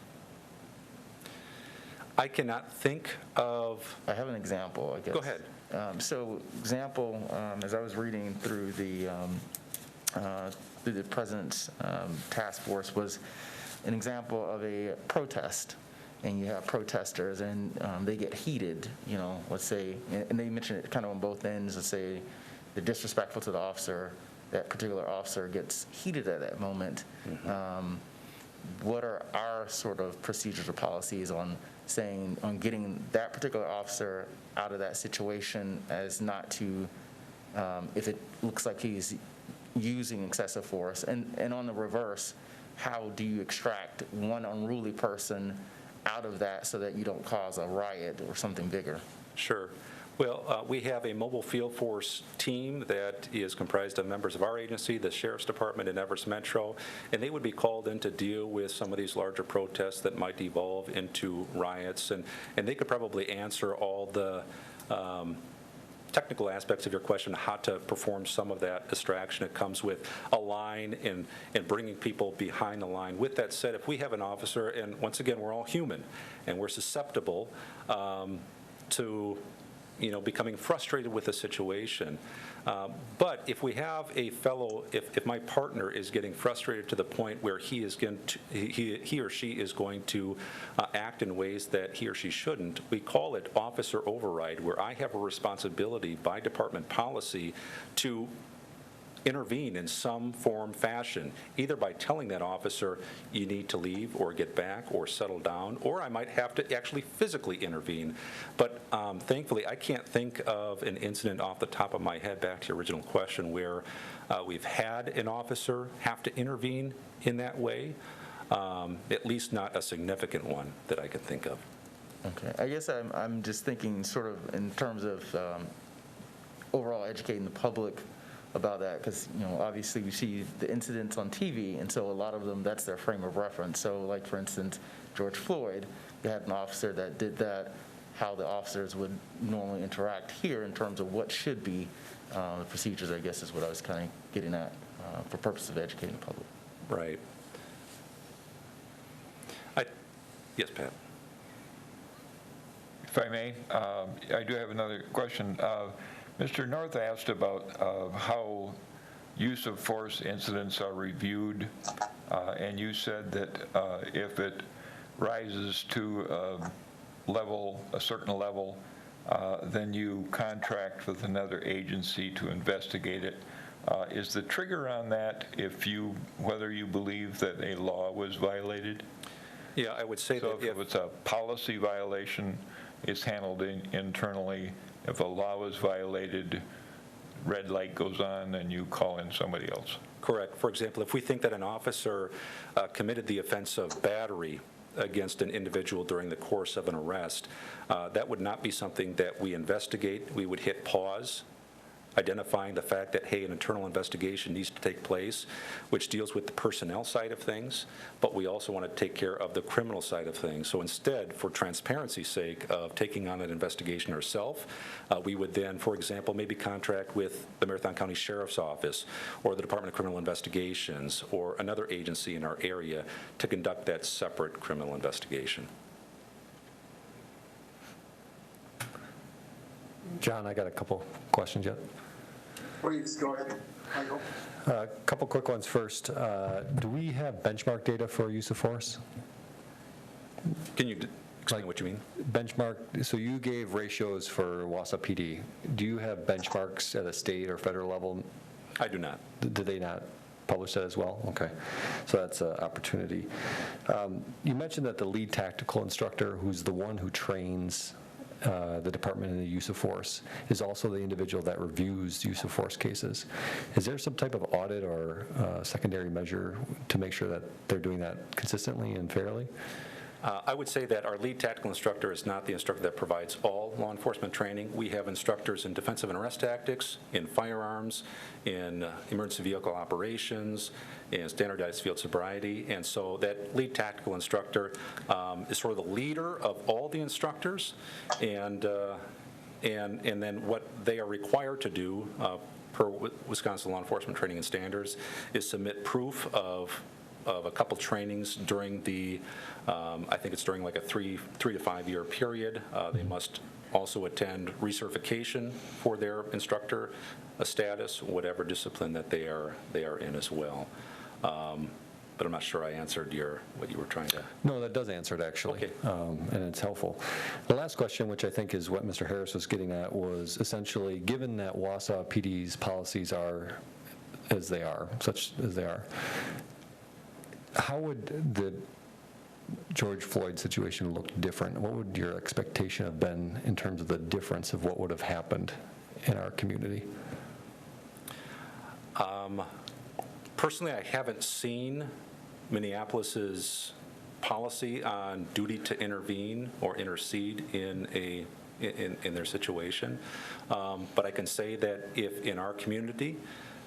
I cannot think of... I have an example, I guess. Go ahead. So, example, as I was reading through the President's task force, was an example of a protest. And you have protesters, and they get heated, let's say, and they mention it kind of on both ends, let's say, they're disrespectful to the officer, that particular officer gets heated at that moment. Mm-hmm. What are our sort of procedures or policies on getting that particular officer out of that situation as not to, if it looks like he's using excessive force? And on the reverse, how do you extract one unruly person out of that so that you don't cause a riot or something bigger? Sure. Well, we have a mobile field force team that is comprised of members of our agency, the Sheriff's Department in Everest Metro, and they would be called in to deal with some of these larger protests that might evolve into riots, and they could probably answer all the technical aspects of your question, how to perform some of that distraction. It comes with a line and bringing people behind the line. With that said, if we have an officer, and once again, we're all human, and we're susceptible to becoming frustrated with a situation. But if we have if my partner is getting frustrated to the point where he or she is going to act in ways that he or she shouldn't, we call it officer override, where I have a responsibility by department policy to intervene in some form, fashion, either by telling that officer you need to leave or get back or settle down, or I might have to actually physically intervene. But thankfully, I can't think of an incident off the top of my head, back to your original question, where we've had an officer have to intervene in that way, at least not a significant one that I can think of. Okay, I guess I'm just thinking sort of in terms of overall educating the public about that, because, you know, obviously we see the incidents on TV, and so a lot of them, that's their frame of reference. So like, for instance, George Floyd, you had an officer that did that, how the officers would normally interact here in terms of what should be the procedures, I guess, is what I was kind of getting at for purpose of educating the public. Right. Yes, Pat. If I may, I do have another question. Mr. North asked about how use of force incidents are reviewed, and you said that if it rises to a certain level, then you contract with another agency to investigate it. Is the trigger on that whether you believe that a law was violated? Yeah, I would say So that if it's a policy violation, it's handled internally. If a law is violated, red light goes on and you call in somebody else. Correct. For example, if we think that an officer committed the offense of battery against an individual during the course of an arrest, that would not be something that we investigate. We would hit pause, identifying the fact that, hey, an internal investigation needs to take place, which deals with the personnel side of things, but we also want to take care of the criminal side of things. So instead, for transparency's sake of taking on an investigation ourselves, we would then, for example, maybe contract with the Marathon County Sheriff's Office or the Department of Criminal Investigations or another agency in our area to conduct that separate criminal investigation. John, I got a couple questions yet. Please, go ahead, Michael. A couple quick ones first. Do we have benchmark data for use of force? Can you explain what you mean? Benchmark, so you gave ratios for Wausau PD. Do you have benchmarks at a state or federal level? I do not. Did they not publish that as well? Okay, so that's an opportunity. You mentioned that the lead tactical instructor, who's the one who trains the department in the use of force, is also the individual that reviews use of force cases. Is there some type of audit or secondary measure to make sure that they're doing that consistently and fairly? I would say that our lead tactical instructor is not the instructor that provides all law enforcement training. We have instructors in defensive and arrest tactics, in firearms, in emergency vehicle operations, in standardized field sobriety, and so that lead tactical instructor is sort of the leader of all the instructors, and then what they are required to do per Wisconsin law enforcement training and standards is submit proof of a couple trainings during the, I think it's during like a three to 5 year period. They must also attend recertification for their instructor status, whatever discipline that they are in as well. But I'm not sure I answered what you were trying to. No, that does answer it, actually. Okay. And it's helpful. The last question, which I think is what Mr. Harris was getting at, was essentially, given that Wausau PD's policies are as they are, such as they are, how would the George Floyd situation look different? What would your expectation have been in terms of the difference of what would have happened in our community? Personally, I haven't seen Minneapolis's policy on duty to intervene or intercede in their situation. But I can say that if in our community,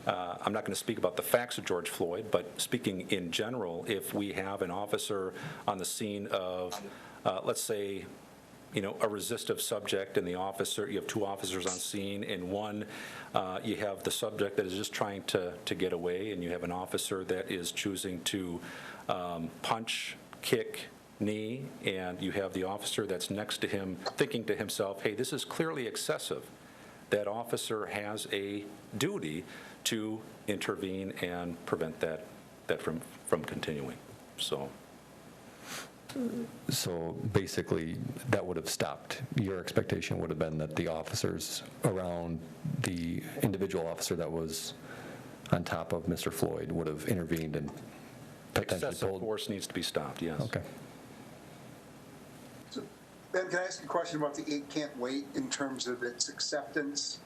I'm not going to speak about the facts of George Floyd, but speaking in general, if we have an officer on the scene of, let's say, a resistive subject, and you have two officers on scene, and one, you have the subject that is just trying to get away, and you have an officer that is choosing to punch, kick, knee, and you have the officer that's next to him thinking to himself, hey, this is clearly excessive. That officer has a duty to intervene and prevent that from continuing. So basically, that would have stopped. Your expectation would have been that the officers around the individual officer that was on top of Mr. Floyd would have intervened and potentially Excessive pulled. force needs to be stopped, yes. Okay. So, Ben, can I ask a question about the 8 can't wait in terms of its acceptance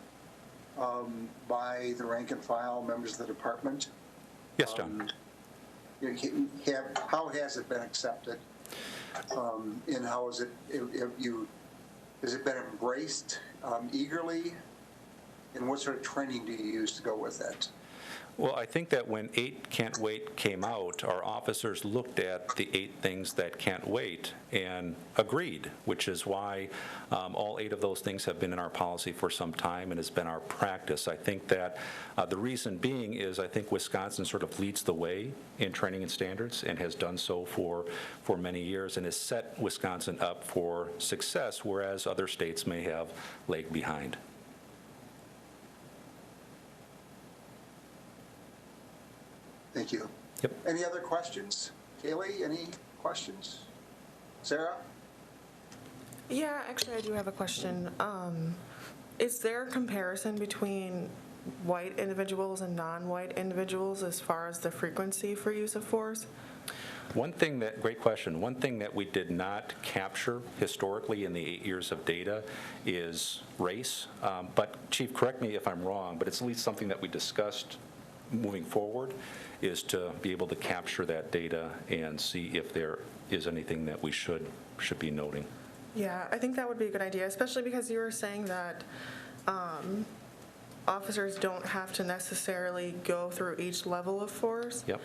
by the rank and file members of the department? Yes, John. How has it been accepted? And how is it, has it been embraced eagerly? And what sort of training do you use to go with that? Well, I think that when 8 Can't Wait came out, our officers looked at the 8 things that can't wait and agreed, which is why all 8 of those things have been in our policy for some time and has been our practice. I think that the reason being is I think Wisconsin sort of leads the way in training and standards and has done so for many years and has set Wisconsin up for success, whereas other states may have lagged behind. Thank you. Yep. Any other questions? Kaylee, any questions? Sarah? Yeah, actually, I do have a question. Is there a comparison between white individuals and non-white individuals as far as the frequency for use of force? Great question. One thing that we did not capture historically in the 8 years of data is race. But Chief, correct me if I'm wrong, but it's at least something that we discussed moving forward, is to be able to capture that data and see if there is anything that we should be noting. Yeah, I think that would be a good idea, especially because you were saying that officers don't have to necessarily go through each level of force. Yep.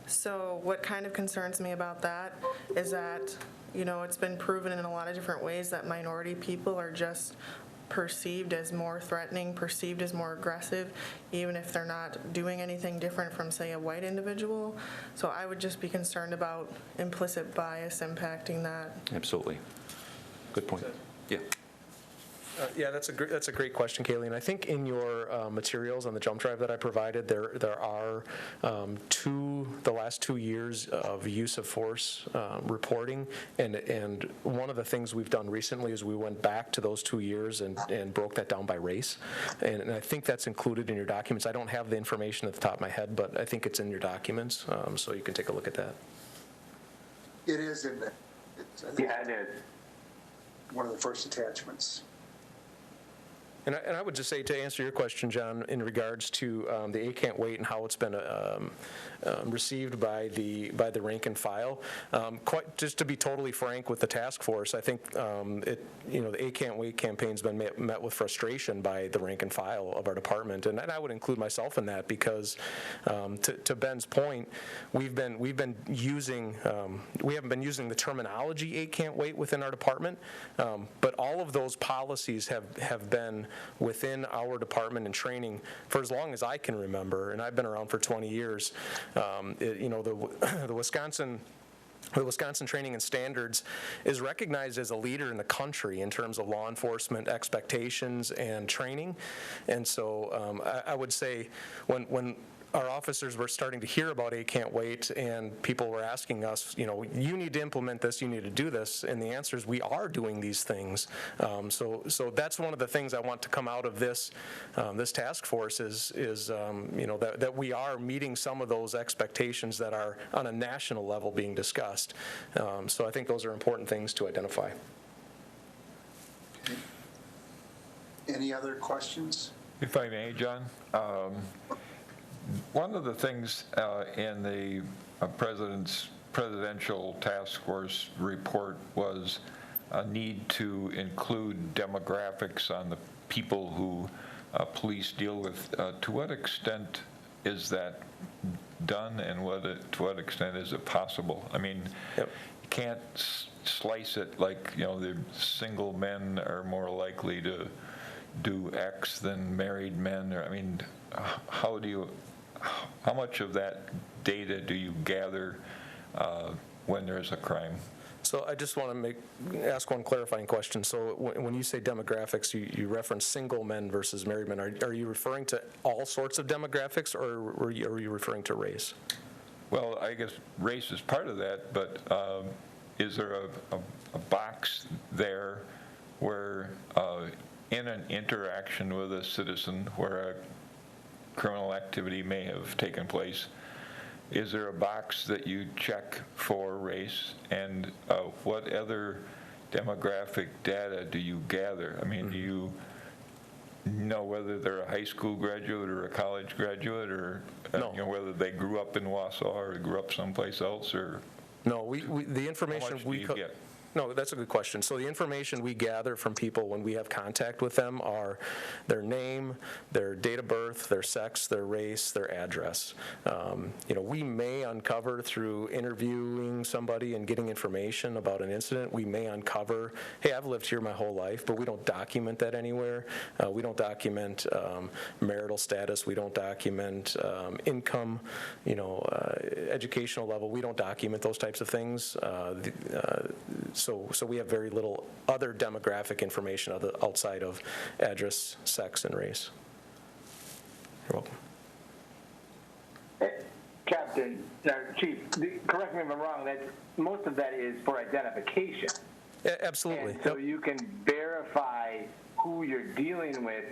So what kind of concerns me about that is that, it's been proven in a lot of different ways that minority people are just perceived as more threatening, perceived as more aggressive, even if they're not doing anything different from, say, a white individual. So I would just be concerned about implicit bias impacting that. Absolutely. Good point. Yeah. Yeah, that's a great question, Kaylee. And I think in your materials on the jump drive that I provided, there are the last 2 years of use of force reporting. And one of the things we've done recently is we went back to those 2 years and broke that down by race. And I think that's included in your documents. I don't have the information at the top of my head, but I think it's in your documents, so you can take a look at that. It is in there. Yeah, it is. One of the first attachments. And I would just say, to answer your question, John, in regards to the 8 Can't Wait and how it's been received by the rank and file, just to be totally frank with the task force, I think the 8 Can't Wait campaign's been met with frustration by the rank and file of our department, and I would include myself in that because, to Ben's point, we haven't been using the terminology 8 Can't Wait within our department, but all of those policies have been within our department and training for as long as I can remember, and I've been around for 20 years. The Wisconsin Training and Standards is recognized as a leader in the country in terms of law enforcement expectations and training. And so I would say when our officers were starting to hear about 8 Can't Wait and people were asking us, you need to implement this, you need to do this, and the answer is we are doing these things. So that's one of the things I want to come out of this task force is that we are meeting some of those expectations that are on a national level being discussed. So I think those are important things to identify. Any other questions? If I may, John, one of the things in the presidential task force report was a need to include demographics on the people who police deal with. To what extent is that done, and to what extent is it possible? I mean, Yep. You can't slice it like, the single men are more likely to do X than married men. Or, I mean, how much of that data do you gather when there's a crime? So I just want to ask one clarifying question. So when you say demographics, you reference single men versus married men. Are you referring to all sorts of demographics, or are you referring to race? Well, I guess race is part of that, but is there a box there where in an interaction with a citizen where criminal activity may have taken place, is there a box that you check for race? And what other demographic data do you gather? I mean, do you know whether they're a high school graduate or a college graduate, or No. whether they grew up in Wausau or grew up someplace else, or No, the information how much do you get? No, that's a good question. So the information we gather from people when we have contact with them are their name, their date of birth, their sex, their race, their address. We may uncover through interviewing somebody and getting information about an incident, we may uncover, hey, I've lived here my whole life, but we don't document that anywhere. We don't document marital status. We don't document income, educational level. We don't document those types of things. So we have very little other demographic information outside of address, sex, and race. You're welcome. Captain, Chief, correct me if I'm wrong, that most of that is for identification. Yeah, absolutely. And so you can verify who you're dealing with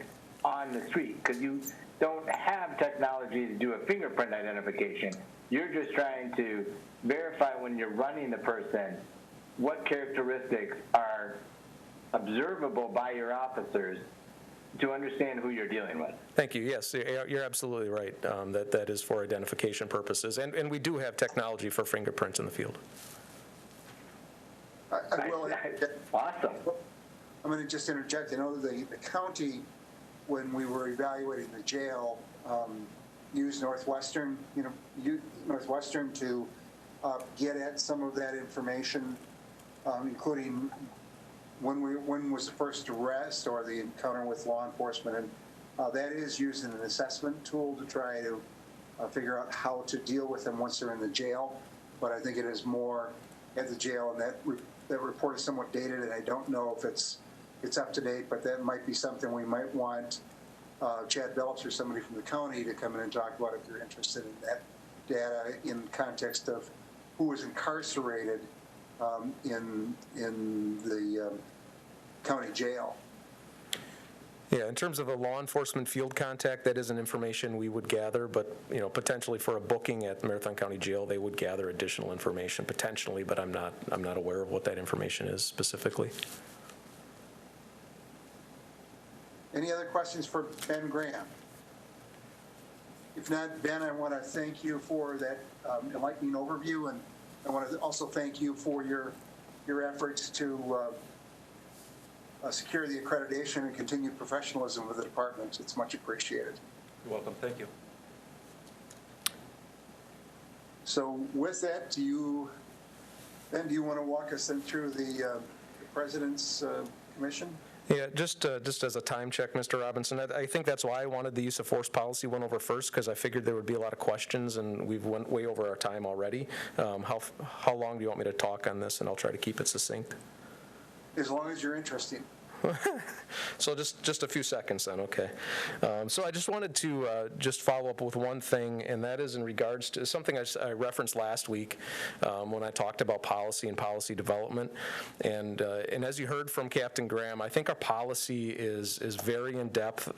on the street, because you don't have technology to do a fingerprint identification. You're just trying to verify when you're running the person what characteristics are observable by your officers to understand who you're dealing with. Thank you. Yes, you're absolutely right. That is for identification purposes. And we do have technology for fingerprints in the field. I will. Awesome. I'm going to just interject. The county, when we were evaluating the jail, used Northwestern to get at some of that information, including when was the first arrest or the encounter with law enforcement, and that is used in an assessment tool to try to figure out how to deal with them once they're in the jail. But I think it is more at the jail, and that report is somewhat dated, and I don't know if it's up to date, but that might be something we might want Chad Bellops or somebody from the county to come in and talk about if you're interested in that data in context of who was incarcerated in the county jail. Yeah, in terms of a law enforcement field contact, that isn't information we would gather, but potentially for a booking at Marathon County Jail, they would gather additional information potentially, but I'm not aware of what that information is specifically. Any other questions for Ben Graham? If not, Ben, I want to thank you for that enlightening overview, and I want to also thank you for your efforts to secure the accreditation and continued professionalism of the department. It's much appreciated. You're welcome. Thank you. So with that, Ben, do you want to walk us through the President's Commission? Yeah, just as a time check, Mr. Robinson, I think that's why I wanted the use of force policy went over first, because I figured there would be a lot of questions, and we've went way over our time already. How long do you want me to talk on this, and I'll try to keep it succinct? As long as you're interested. So just a few seconds then, okay. So I just wanted to just follow up with one thing, and that is in regards to something I referenced last week when I talked about policy and policy development. And as you heard from Captain Graham, I think our policy is very in-depth.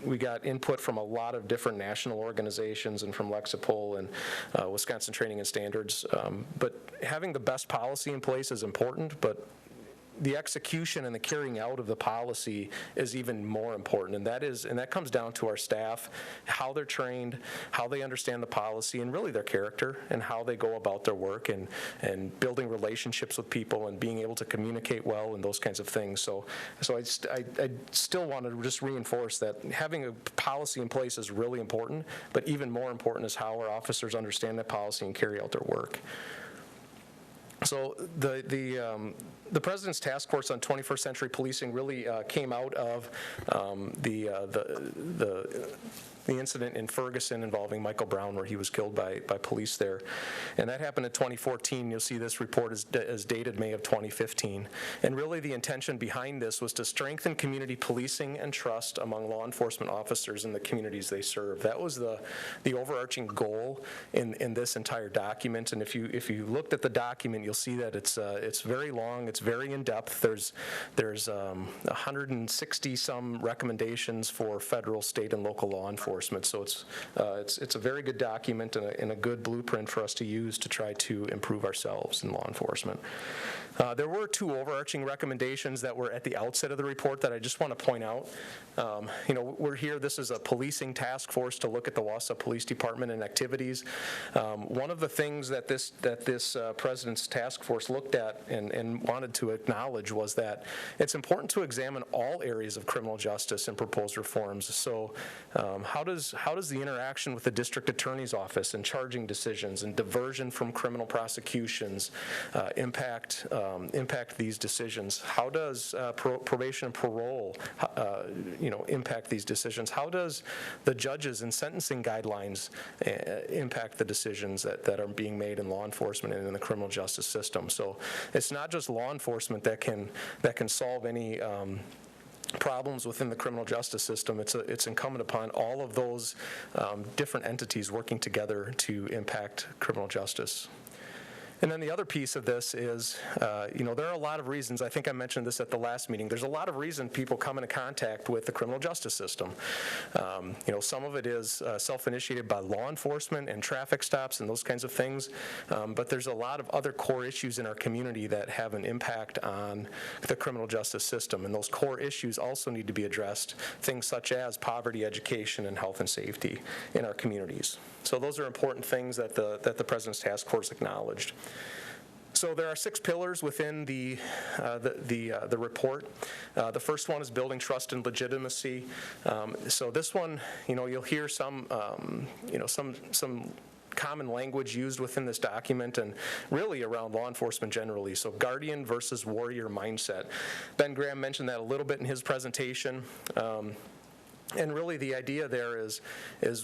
We got input from a lot of different national organizations and from Lexipol and Wisconsin Training and Standards. But having the best policy in place is important, but the execution and the carrying out of the policy is even more important, and that comes down to our staff, how they're trained, how they understand the policy, and really their character and how they go about their work, and building relationships with people and being able to communicate well and those kinds of things. So I still want to just reinforce that having a policy in place is really important, but even more important is how our officers understand that policy and carry out their work. So the President's Task Force on 21st Century Policing really came out of the the incident in Ferguson involving Michael Brown, where he was killed by police there. And that happened in 2014. You'll see this report is dated May of 2015. And really the intention behind this was to strengthen community policing and trust among law enforcement officers in the communities they serve. That was the overarching goal in this entire document. And if you looked at the document, you'll see that it's very long, it's very in-depth. There's 160 some recommendations for federal, state, and local law enforcement. So it's a very good document and a good blueprint for us to use to try to improve ourselves in law enforcement. There were two overarching recommendations that were at the outset of the report that I just want to point out. We're here, this is a policing task force to look at the Wausau Police Department and activities. One of the things that this President's task force looked at and wanted to acknowledge was that it's important to examine all areas of criminal justice and proposed reforms. So how does the interaction with the district attorney's office and charging decisions and diversion from criminal prosecutions impact these decisions? How does probation and parole impact these decisions? How does the judges and sentencing guidelines impact the decisions that are being made in law enforcement and in the criminal justice system? So it's not just law enforcement that can solve any problems within the criminal justice system. It's incumbent upon all of those different entities working together to impact criminal justice. And then the other piece of this is, there are a lot of reasons. I think I mentioned this at the last meeting. There's a lot of reason people come into contact with the criminal justice system. Some of it is self-initiated by law enforcement and traffic stops and those kinds of things. But there's a lot of other core issues in our community that have an impact on the criminal justice system. And those core issues also need to be addressed. Things such as poverty, education, and health and safety in our communities. So those are important things that the President's task force acknowledged. So there are 6 pillars within the report. The first one is building trust and legitimacy. So this one, you'll hear some common language used within this document and really around law enforcement generally. So guardian versus warrior mindset. Ben Graham mentioned that a little bit in his presentation. And really the idea there is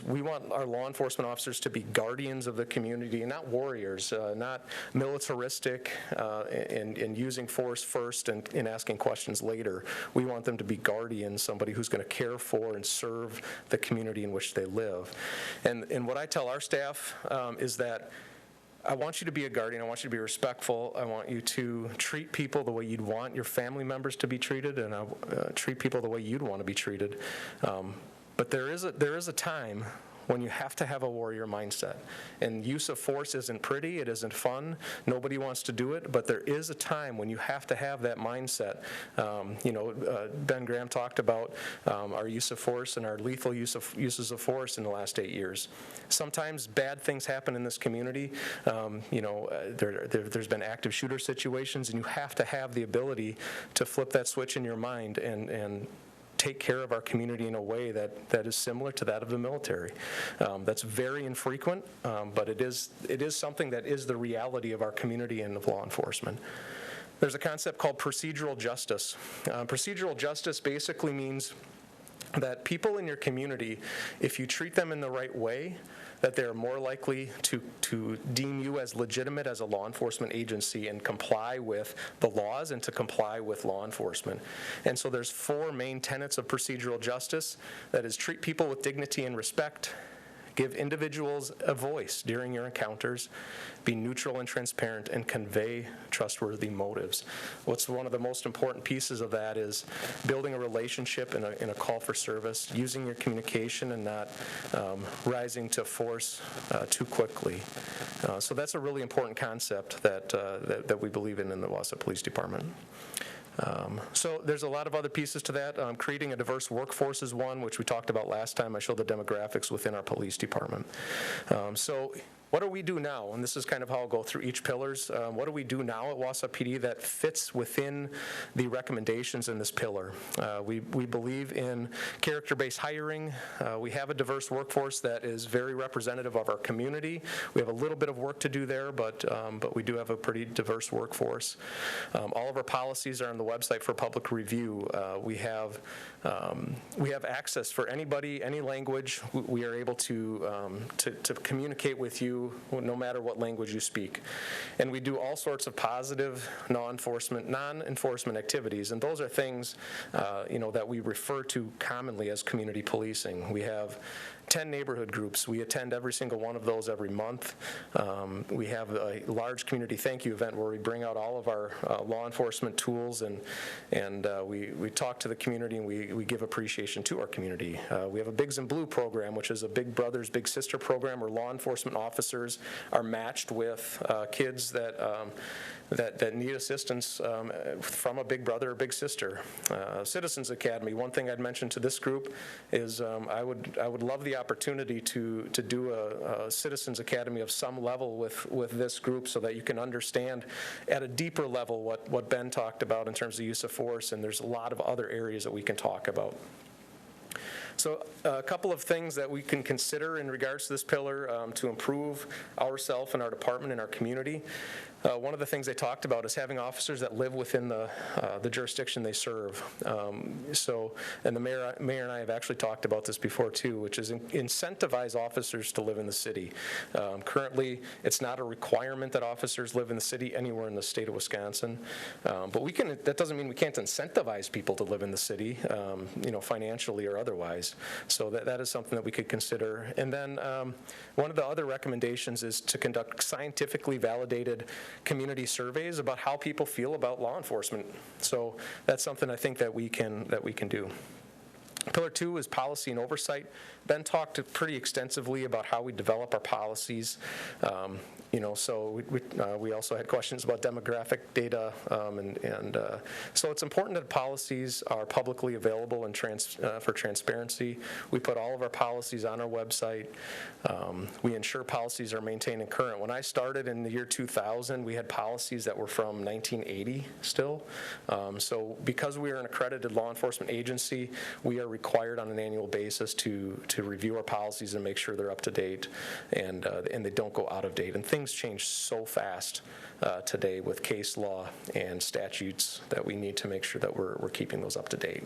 we want our law enforcement officers to be guardians of the community and not warriors, not militaristic and using force first and asking questions later. We want them to be guardians, somebody who's going to care for and serve the community in which they live. And what I tell our staff is that I want you to be a guardian. I want you to be respectful. I want you to treat people the way you'd want your family members to be treated, and treat people the way you'd want to be treated. But there is a time when you have to have a warrior mindset. And use of force isn't pretty, it isn't fun, nobody wants to do it, but there is a time when you have to have that mindset. Ben Graham talked about our use of force and our lethal uses of force in the last 8 years. Sometimes bad things happen in this community. There's been active shooter situations, and you have to have the ability to flip that switch in your mind and take care of our community in a way that is similar to that of the military. That's very infrequent, but it is something that is the reality of our community and of law enforcement. There's a concept called procedural justice. Procedural justice basically means that people in your community, if you treat them in the right way, that they're more likely to deem you as legitimate as a law enforcement agency and comply with the laws and to comply with law enforcement. And so there's 4 main tenets of procedural justice. That is, treat people with dignity and respect, give individuals a voice during your encounters, be neutral and transparent, and convey trustworthy motives. What's one of the most important pieces of that is building a relationship in a call for service, using your communication and not rising to force too quickly. So that's a really important concept that we believe in the Wasat Police Department. So there's a lot of other pieces to that. Creating a diverse workforce is one, which we talked about last time. I showed the demographics within our police department. So what do we do now? And this is kind of how I'll go through each pillars. What do we do now at Wausau PD that fits within the recommendations in this pillar? We believe in character-based hiring. We have a diverse workforce that is very representative of our community. We have a little bit of work to do there, but we do have a pretty diverse workforce. All of our policies are on the website for public review. We have access for anybody, any language. We are able to communicate with you no matter what language you speak. And we do all sorts of positive non-enforcement activities, and those are things that we refer to commonly as community policing. We have 10 neighborhood groups. We attend every single one of those every month. We have a large community thank you event where we bring out all of our law enforcement tools and we talk to the community and we give appreciation to our community. We have a Bigs in Blue program, which is a Big Brothers, Big Sister program where law enforcement officers are matched with kids that need assistance from a big brother or big sister. Citizens Academy, one thing I'd mention to this group is I would love the opportunity to do a Citizens Academy of some level with this group so that you can understand at a deeper level what Ben talked about in terms of use of force, and there's a lot of other areas that we can talk about. So a couple of things that we can consider in regards to this pillar to improve ourselves and our department and our community. One of the things they talked about is having officers that live within the jurisdiction they serve. And the mayor and I have actually talked about this before too, which is incentivize officers to live in the city. Currently, it's not a requirement that officers live in the city anywhere in the state of Wisconsin, but that doesn't mean we can't incentivize people to live in the city, financially or otherwise. So that is something that we could consider. And then one of the other recommendations is to conduct scientifically validated community surveys about how people feel about law enforcement. So that's something I think that we can do. Pillar 2 is policy and oversight. Ben talked pretty extensively about how we develop our policies. So we also had questions about demographic data, so it's important that policies are publicly available and for transparency. We put all of our policies on our website. We ensure policies are maintained and current. When I started in the year 2000, we had policies that were from 1980 still. So because we are an accredited law enforcement agency, we are required on an annual basis to review our policies and make sure they're up to date and they don't go out of date. And things change so fast today with case law and statutes that we need to make sure that we're keeping those up to date.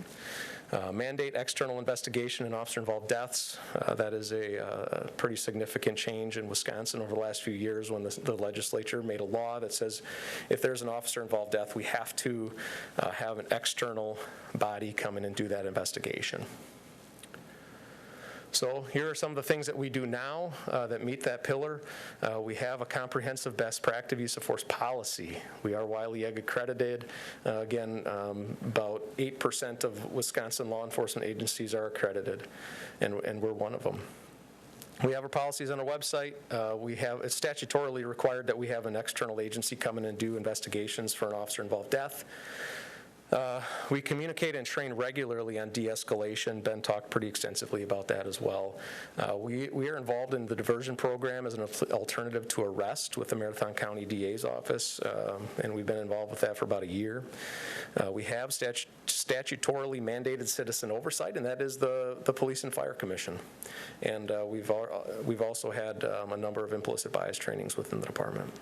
Mandate external investigation and officer-involved deaths. That is a pretty significant change in Wisconsin over the last few years when the legislature made a law that says if there's an officer-involved death, we have to have an external body come in and do that investigation. So here are some of the things that we do now that meet that pillar. We have a comprehensive best practice use of force policy. We are Wiley Egg accredited. Again, about 8% of Wisconsin law enforcement agencies are accredited, and we're one of them. We have our policies on our website. It's statutorily required that we have an external agency come in and do investigations for an officer-involved death. We communicate and train regularly on de-escalation. Ben talked pretty extensively about that as well. We are involved in the diversion program as an alternative to arrest with the Marathon County DA's office, and we've been involved with that for about a year. We have statutorily mandated citizen oversight, and that is the Police and Fire Commission. And we've also had a number of implicit bias trainings within the department.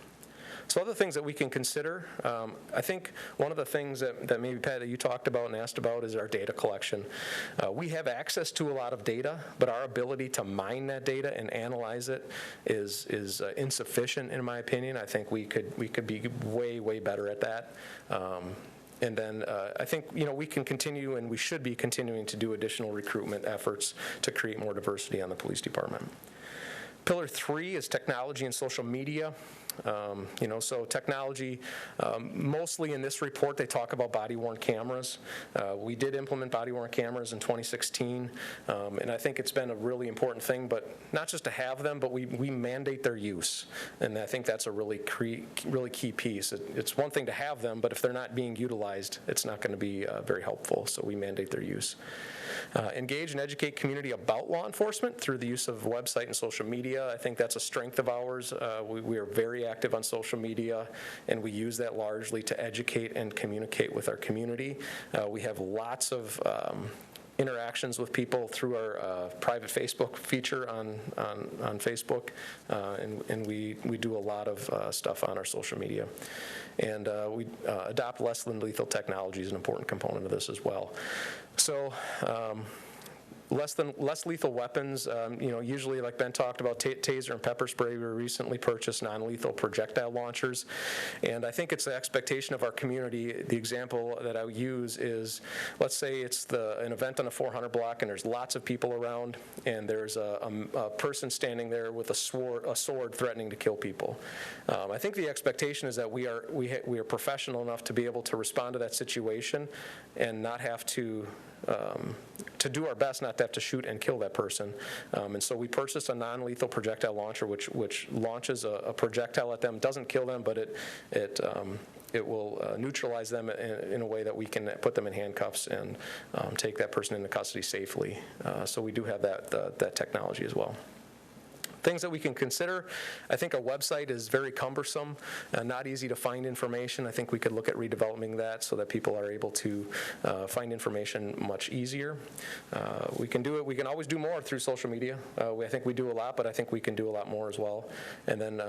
So other things that we can consider, I think one of the things that maybe, Pat, that you talked about and asked about is our data collection. We have access to a lot of data, but our ability to mine that data and analyze it is insufficient, in my opinion. I think we could be way, way better at that. And then I think we can continue, and we should be continuing to do additional recruitment efforts to create more diversity on the police department. Pillar 3 is technology and social media. So technology, mostly in this report, they talk about body-worn cameras. We did implement body-worn cameras in 2016, and I think it's been a really important thing, but not just to have them, but we mandate their use, and I think that's a really key piece. It's one thing to have them, but if they're not being utilized, it's not going to be very helpful, so we mandate their use. Engage and educate community about law enforcement through the use of website and social media. I think that's a strength of ours. We are very active on social media, and we use that largely to educate and communicate with our community. We have lots of interactions with people through our private Facebook feature on Facebook, and we do a lot of stuff on our social media. And we adopt less than lethal technology is an important component of this as well. So less lethal weapons, usually like Ben talked about, taser and pepper spray. We recently purchased non-lethal projectile launchers, and I think it's the expectation of our community. The example that I use is, let's say it's an event on a 400 block and there's lots of people around, and there's a person standing there with a sword threatening to kill people. I think the expectation is that we are professional enough to be able to respond to that situation and not have to do our best not to have to shoot and kill that person. And so we purchased a non-lethal projectile launcher which launches a projectile at them, doesn't kill them, but it will neutralize them in a way that we can put them in handcuffs and take that person into custody safely. So we do have that technology as well. Things that we can consider, I think our website is very cumbersome, not easy to find information. I think we could look at redeveloping that so that people are able to find information much easier. We can do it. We can always do more through social media. I think we do a lot, but I think we can do a lot more as well. And then,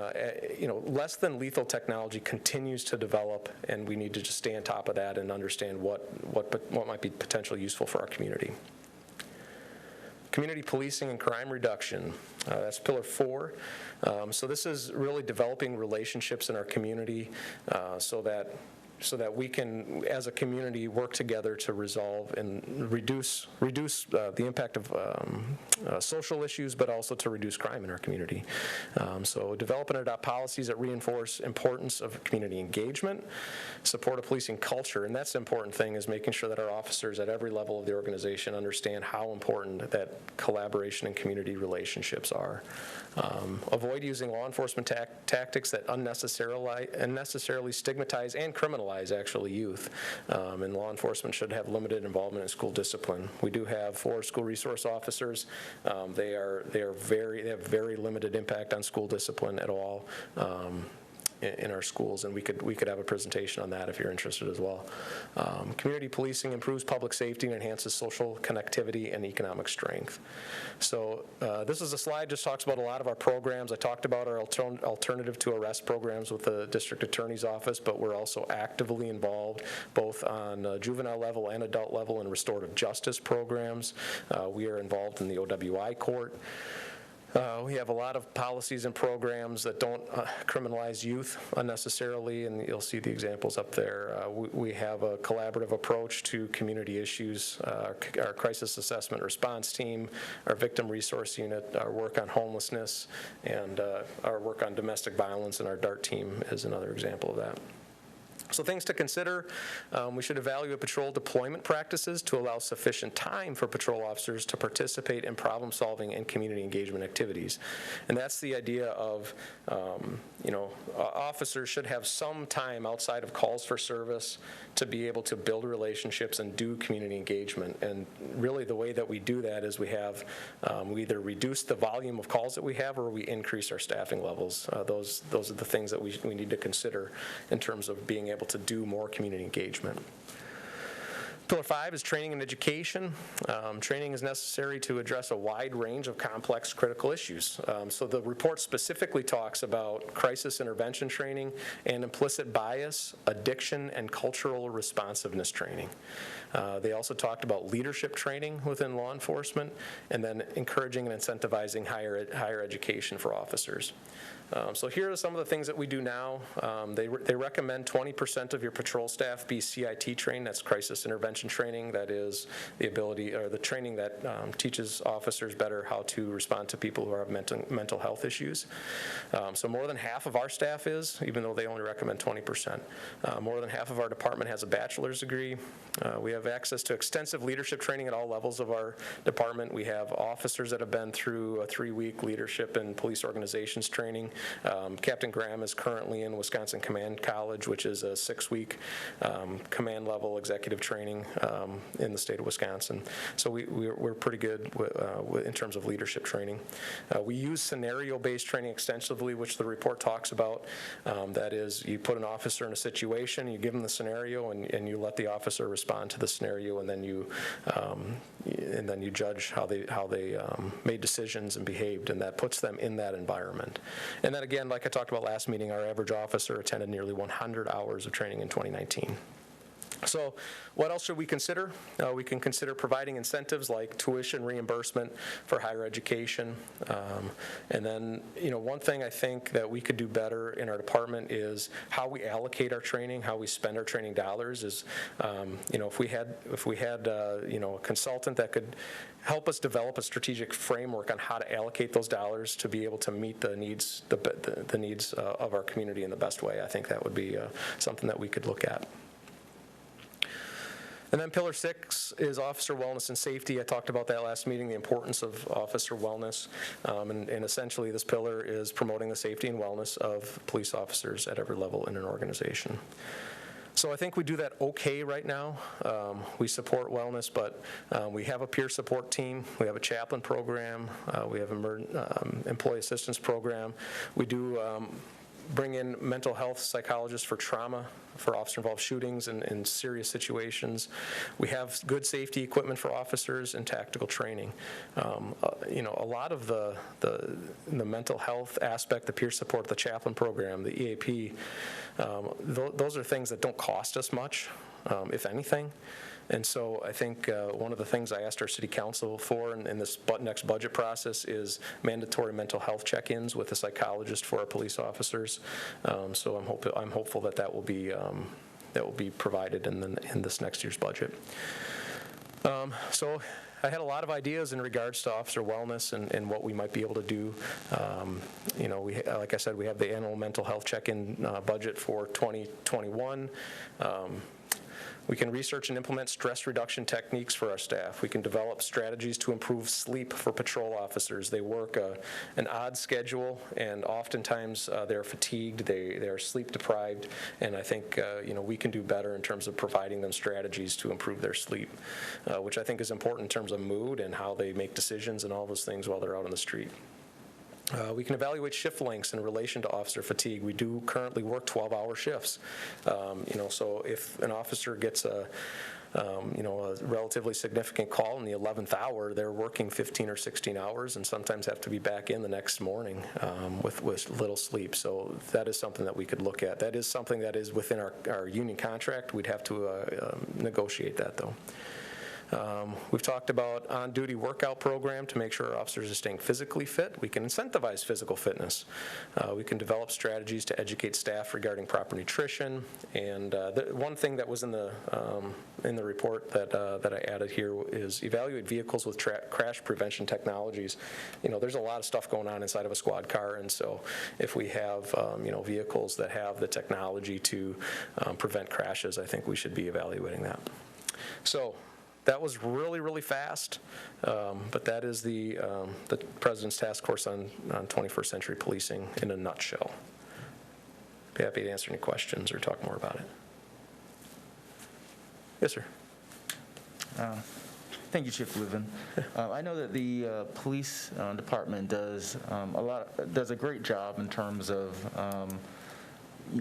less than lethal technology continues to develop, and we need to just stay on top of that and understand what might be potentially useful for our community. Community policing and crime reduction. That's pillar 4. So this is really developing relationships in our community so that we can, as a community, work together to resolve and reduce the impact of social issues, but also to reduce crime in our community. So develop and adopt policies that reinforce importance of community engagement, support a policing culture, and that's the important thing, is making sure that our officers at every level of the organization understand how important that collaboration and community relationships are. Avoid using law enforcement tactics that unnecessarily stigmatize and criminalize actually youth, and law enforcement should have limited involvement in school discipline. We do have 4 school resource officers. They have very limited impact on school discipline at all in our schools, and we could have a presentation on that if you're interested as well. Community policing improves public safety and enhances social connectivity and economic strength. So this is a slide just talks about a lot of our programs. I talked about our alternative to arrest programs with the district attorney's office, but we're also actively involved both on juvenile level and adult level in restorative justice programs. We are involved in the OWI court. We have a lot of policies and programs that don't criminalize youth unnecessarily, and you'll see the examples up there. We have a collaborative approach to community issues, our crisis assessment response team, our victim resource unit, our work on homelessness, and our work on domestic violence, and our DART team is another example of that. So things to consider, we should evaluate patrol deployment practices to allow sufficient time for patrol officers to participate in problem solving and community engagement activities. And that's the idea of, officers should have some time outside of calls for service to be able to build relationships and do community engagement. And really the way that we do that is we either reduce the volume of calls that we have or we increase our staffing levels. Those are the things that we need to consider in terms of being able to do more community engagement. Pillar 5 is training and education. Training is necessary to address a wide range of complex critical issues. So the report specifically talks about crisis intervention training and implicit bias, addiction, and cultural responsiveness training. They also talked about leadership training within law enforcement, and then encouraging and incentivizing higher education for officers. So here are some of the things that we do now. They recommend 20% of your patrol staff be CIT trained. That's crisis intervention training. That is the ability or the training that teaches officers better how to respond to people who have mental health issues. So more than half of our staff is, even though they only recommend 20%. More than half of our department has a bachelor's degree. We have access to extensive leadership training at all levels of our department. We have officers that have been through a 3-week leadership and police organizations training. Captain Graham is currently in Wisconsin Command College, which is a 6-week command level executive training in the state of Wisconsin. So we're pretty good in terms of leadership training. We use scenario-based training extensively, which the report talks about. That is, you put an officer in a situation, you give them the scenario, and you let the officer respond to the scenario, and then you judge how they made decisions and behaved, and that puts them in that environment. And then again, like I talked about last meeting, our average officer attended nearly 100 hours of training in 2019. So what else should we consider? We can consider providing incentives like tuition reimbursement for higher education. And then, one thing I think that we could do better in our department is how we allocate our training, how we spend our training dollars. Is, if we had a consultant that could help us develop a strategic framework on how to allocate those dollars to be able to meet the needs of our community in the best way, I think that would be something that we could look at. And then Pillar 6 is officer wellness and safety. I talked about that last meeting, the importance of officer wellness. And essentially this pillar is promoting the safety and wellness of police officers at every level in an organization. So I think we do that okay right now. We support wellness, but we have a peer support team. We have a chaplain program. We have an employee assistance program. We do bring in mental health psychologists for trauma, for officer-involved shootings and serious situations. We have good safety equipment for officers and tactical training. A lot of the mental health aspect, the peer support, the chaplain program, the EAP, those are things that don't cost us much, if anything. And so I think one of the things I asked our city council for in this next budget process is mandatory mental health check-ins with a psychologist for our police officers. So I'm hopeful that will be provided in this next year's budget. So I had a lot of ideas in regards to officer wellness and what we might be able to do. Like I said, we have the annual mental health check-in budget for 2021. We can research and implement stress reduction techniques for our staff. We can develop strategies to improve sleep for patrol officers. They work an odd schedule, and oftentimes they're fatigued, they're sleep deprived, and I think we can do better in terms of providing them strategies to improve their sleep, which I think is important in terms of mood and how they make decisions and all those things while they're out on the street. We can evaluate shift lengths in relation to officer fatigue. We do currently work 12-hour shifts. So if an officer gets a relatively significant call in the 11th hour, they're working 15 or 16 hours and sometimes have to be back in the next morning with little sleep. So that is something that we could look at. That is something that is within our union contract. We'd have to negotiate that, though. We've talked about on-duty workout program to make sure our officers are staying physically fit. We can incentivize physical fitness. We can develop strategies to educate staff regarding proper nutrition. And one thing that was in the report that I added here is evaluate vehicles with crash prevention technologies. There's a lot of stuff going on inside of a squad car, and so if we have vehicles that have the technology to prevent crashes, I think we should be evaluating that. So that was really, really fast, but that is the President's Task Force on 21st Century Policing in a nutshell. Be happy to answer any questions or talk more about it. Yes, sir. Thank you, Chief Levin. I know that the police department does a great job in terms of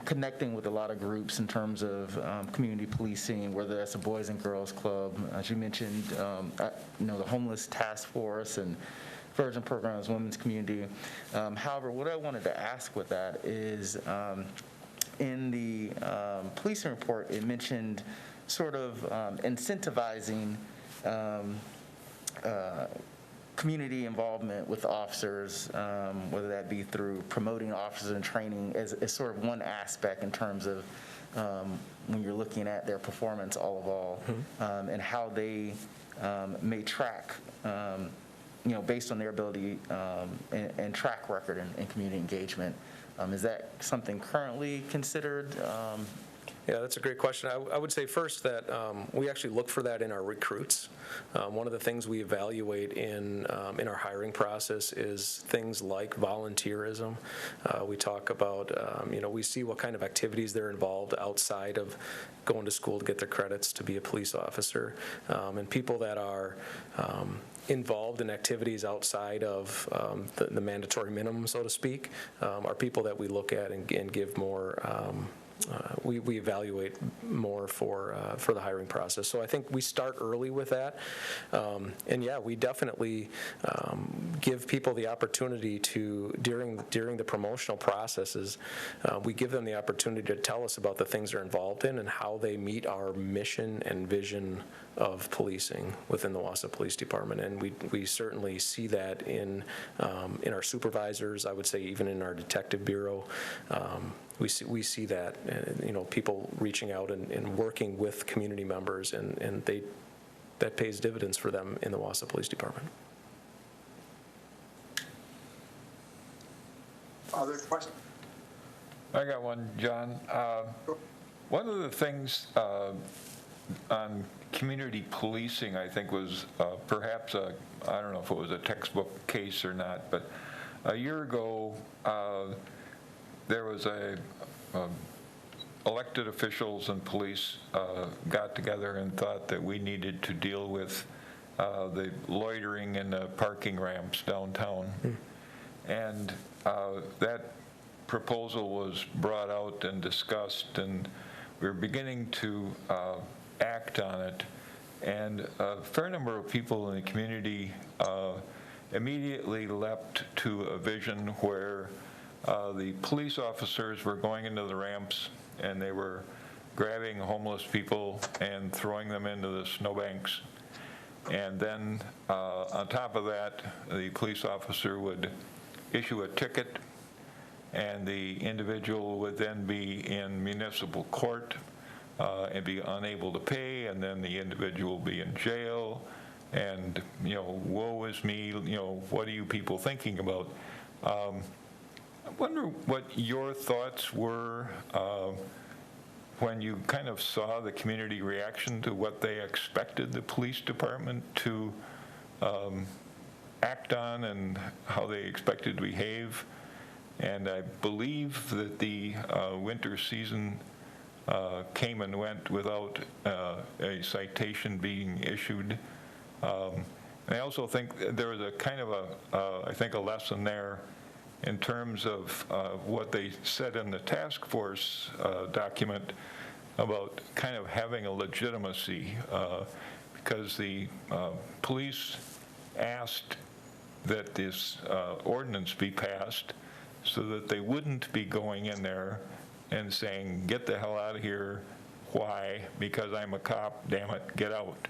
connecting with a lot of groups in terms of community policing, whether that's a Boys and Girls Club, as you mentioned, the Homeless Task Force and Virgin Programs, Women's Community. However, what I wanted to ask with that is in the policing report, it mentioned sort of incentivizing community involvement with officers, whether that be through promoting officers and training as sort of one aspect in terms of when you're looking at their performance all, and how they may track, based on their ability and track record in community engagement. Is that something currently considered? Yeah, that's a great question. I would say first that we actually look for that in our recruits. One of the things we evaluate in our hiring process is things like volunteerism. We talk about, we see what kind of activities they're involved outside of going to school to get their credits to be a police officer. And people that are involved in activities outside of the mandatory minimum, so to speak, are people that we look at and give more we evaluate more for the hiring process. So I think we start early with that. And yeah, we definitely give people the opportunity to, during the promotional processes, we give them the opportunity to tell us about the things they're involved in and how they meet our mission and vision of policing within the Wausau Police Department. And we certainly see that in our supervisors, I would say even in our detective bureau. We see that, people reaching out and working with community members, and that pays dividends for them in the Wausau Police Department. Other questions? I got one, John. One of the things on community policing, I think, was perhaps I don't know if it was a textbook case or not, but a year ago, there was elected officials and police got together and thought that we needed to deal with the loitering in the parking ramps downtown. And that proposal was brought out and discussed, and we were beginning to act on it. And a fair number of people in the community immediately leapt to a vision where the police officers were going into the ramps and they were grabbing homeless people and throwing them into the snowbanks. And then on top of that, the police officer would issue a ticket, and the individual would then be in municipal court and be unable to pay, and then the individual be in jail. And, woe is me, what are you people thinking about? I wonder what your thoughts were when you kind of saw the community reaction to what they expected the police department to act on and how they expected to behave. And I believe that the winter season came and went without a citation being issued. And I also think there was a kind of a lesson there in terms of what they said in the task force document about kind of having a legitimacy, because the police asked that this ordinance be passed so that they wouldn't be going in there and saying, get the hell out of here. Why? Because I'm a cop, damn it, get out.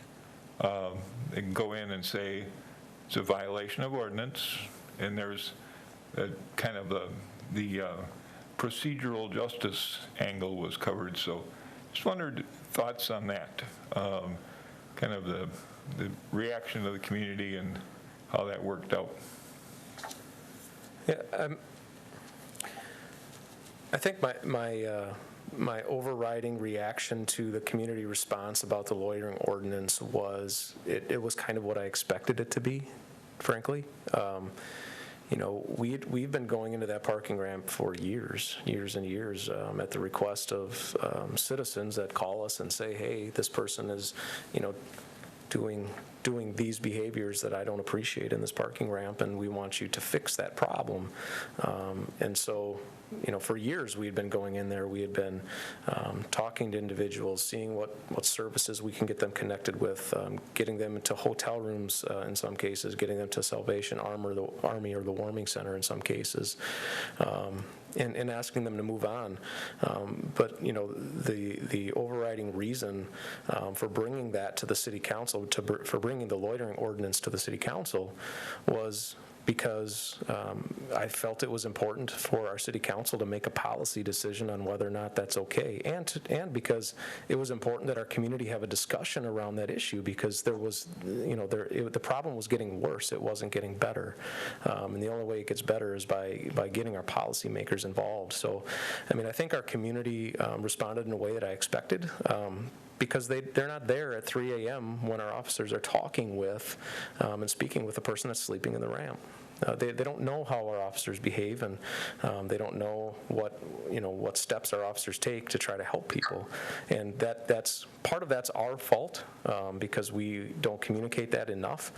They can go in and say it's a violation of ordinance, and there's kind of the procedural justice angle was covered. So just wondered thoughts on that, kind of the reaction of the community and how that worked out. Yeah, I think my overriding reaction to the community response about the loitering ordinance was it was kind of what I expected it to be, frankly. We've been going into that parking ramp for years and years at the request of citizens that call us and say, hey, this person is, doing these behaviors that I don't appreciate in this parking ramp, and we want you to fix that problem. And so, for years we had been going in there, we had been talking to individuals, seeing what services we can get them connected with, getting them into hotel rooms in some cases, getting them to Salvation Army or the Warming Center in some cases. and asking them to move on. But, the overriding reason for bringing that to the city council, for bringing the loitering ordinance to the city council was because I felt it was important for our city council to make a policy decision on whether or not that's okay, and because it was important that our community have a discussion around that issue, because there was, the problem was getting worse, it wasn't getting better, and the only way it gets better is by getting our policymakers involved. So, I think our community responded in a way that I expected. Because they're not there at 3 a.m. when our officers are talking with and speaking with the person that's sleeping in the ramp. They don't know how our officers behave, and they don't know what steps our officers take to try to help people. And that's part of that's our fault because we don't communicate that enough.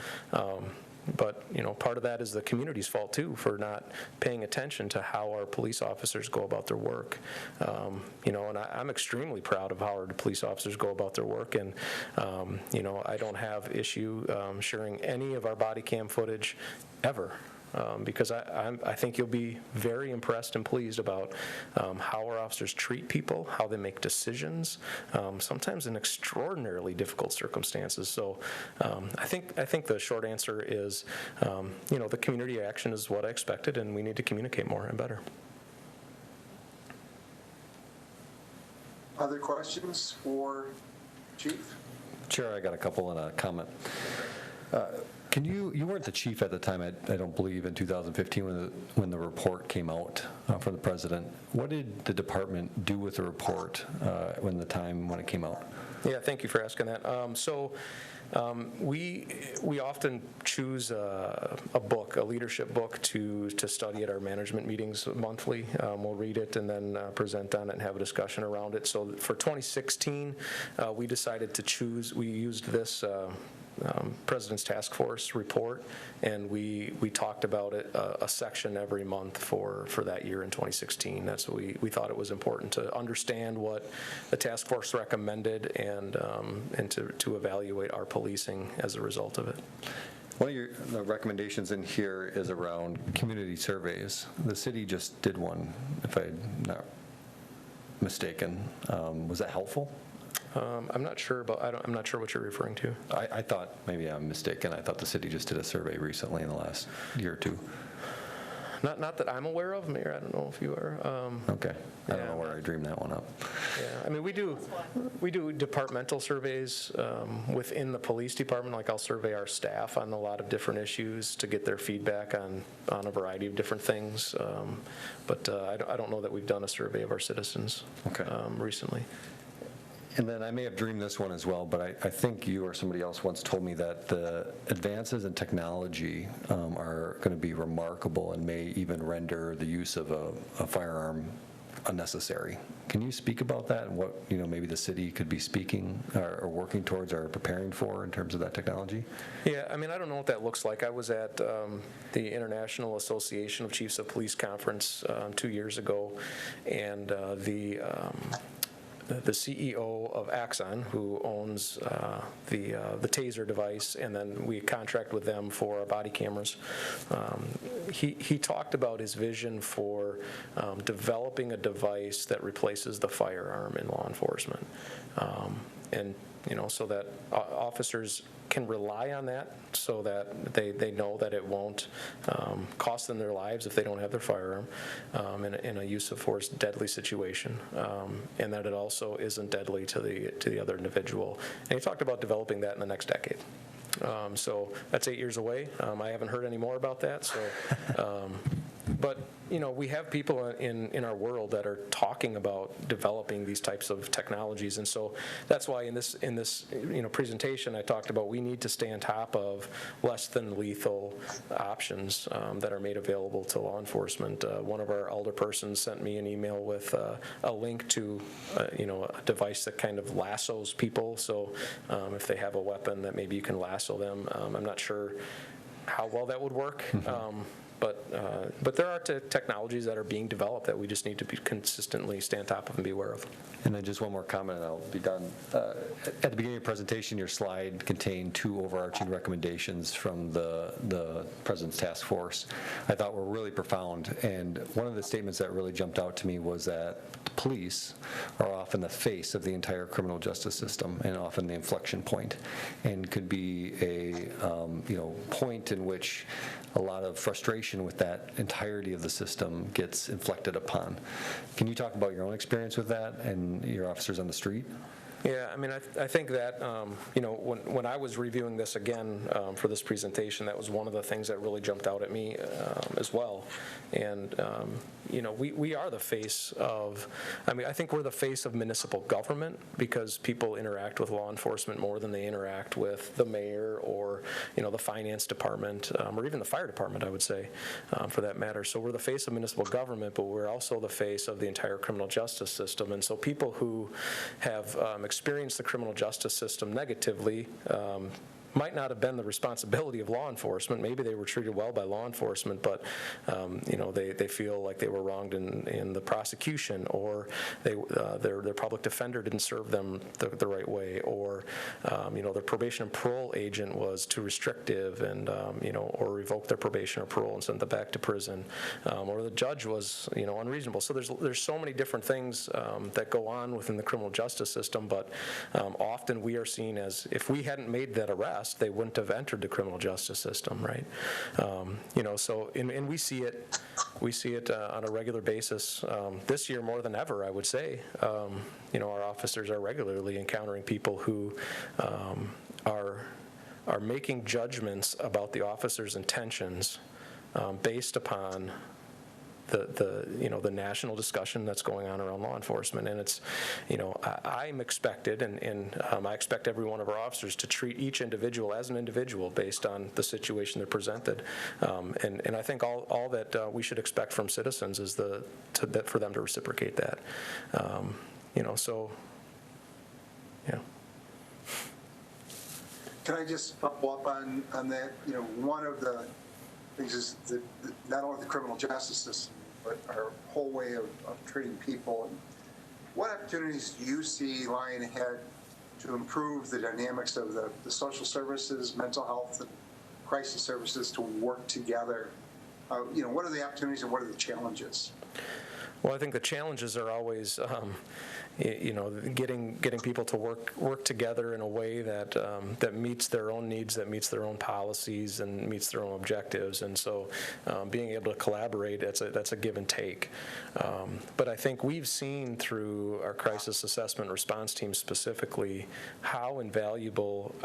But, part of that is the community's fault, too, for not paying attention to how our police officers go about their work. And I'm extremely proud of how our police officers go about their work. And, I don't have issue sharing any of our body cam footage ever. Because I think you'll be very impressed and pleased about how our officers treat people, how they make decisions, sometimes in extraordinarily difficult circumstances. So I think the short answer is, the community action is what I expected, and we need to communicate more and better. Other questions for Chief? Chair, I got a couple and a comment. You weren't the chief at the time, I don't believe, in 2015 when the report came out from the president. What did the department do with the report when it came out? Yeah, thank you for asking that. We often choose a book, a leadership book, to study at our management meetings monthly. We'll read it and then present on it and have a discussion around it. So for 2016, we decided we used this President's Task Force report, and we talked about it a section every month for that year in 2016. That's what we thought it was important to understand what the task force recommended and to evaluate our policing as a result of it. One of the recommendations in here is around community surveys. The city just did one, if I'm not mistaken. Was that helpful? I'm not sure I'm not sure what you're referring to. I thought, maybe I'm mistaken, I thought the city just did a survey recently in the last year or two. Not that I'm aware of, Mayor. I don't know if you are. Okay. I don't know where I dreamed that one up. Yeah, we do departmental surveys within the police department. Like, I'll survey our staff on a lot of different issues to get their feedback on a variety of different things. But I don't know that we've done a survey of our citizens recently. And then I may have dreamed this one as well, but I think you or somebody else once told me that the advances in technology are going to be remarkable and may even render the use of a firearm unnecessary. Can you speak about that and what maybe the city could be speaking or working towards or preparing for in terms of that technology? Yeah, I don't know what that looks like. I was at the International Association of Chiefs of Police conference 2 years ago, and the CEO of Axon, who owns the Taser device, and then we contract with them for our body cameras. He talked about his vision for developing a device that replaces the firearm in law enforcement, and so that officers can rely on that, so that they know that it won't cost them their lives if they don't have their firearm in a use of force deadly situation, and that it also isn't deadly to the other individual. And he talked about developing that in the next decade. So that's 8 years away. I haven't heard any more about that. So, but we have people in our world that are talking about developing these types of technologies, and so that's why in this presentation I talked about we need to stay on top of less than lethal options that are made available to law enforcement. One of our alderpersons sent me an email with a link to a device that kind of lassos people. So if they have a weapon, that maybe you can lasso them. I'm not sure how well that would work. But there are technologies that are being developed that we just need to be consistently stay on top of and be aware of. And then just one more comment, and I'll be done. At the beginning of your presentation, your slide contained 2 overarching recommendations from the President's Task Force I thought were really profound. And one of the statements that really jumped out to me was that the police are often the face of the entire criminal justice system and often the inflection point, and could be a point in which a lot of frustration with that entirety of the system gets inflected upon. Can you talk about your own experience with that and your officers on the street? Yeah, I mean, I think that, when I was reviewing this again for this presentation, that was one of the things that really jumped out at me as well. And, we are the face of, I think we're the face of municipal government because people interact with law enforcement more than they interact with the mayor or, the finance department or even the fire department, I would say, for that matter. So we're the face of municipal government, but we're also the face of the entire criminal justice system. And so people who have experienced the criminal justice system negatively might not have been the responsibility of law enforcement. Maybe they were treated well by law enforcement, but they feel like they were wronged in the prosecution, or their public defender didn't serve them the right way, or their probation and parole agent was too restrictive and or revoked their probation or parole and sent them back to prison, or the judge was unreasonable. So there's so many different things that go on within the criminal justice system, but often we are seen as, if we hadn't made that arrest, they wouldn't have entered the criminal justice system, right? So and we see it on a regular basis. This year more than ever, I would say. Our officers are regularly encountering people who are making judgments about the officer's intentions based upon the national discussion that's going on around law enforcement. And it's, I'm expected, and I expect every one of our officers to treat each individual as an individual based on the situation they're presented. And I think all that we should expect from citizens is for them to reciprocate that. So, yeah. Can I just follow up on that? One of the things is that not only the criminal justice system, but our whole way of treating people. And what opportunities do you see lying ahead to improve the dynamics of the social services, mental health, and crisis services to work together? What are the opportunities and what are the challenges? Well, I think the challenges are always, getting people to work together in a way that meets their own needs, that meets their own policies, and meets their own objectives. And so, being able to collaborate, that's a give and take. But I think we've seen through our crisis assessment response team specifically how invaluable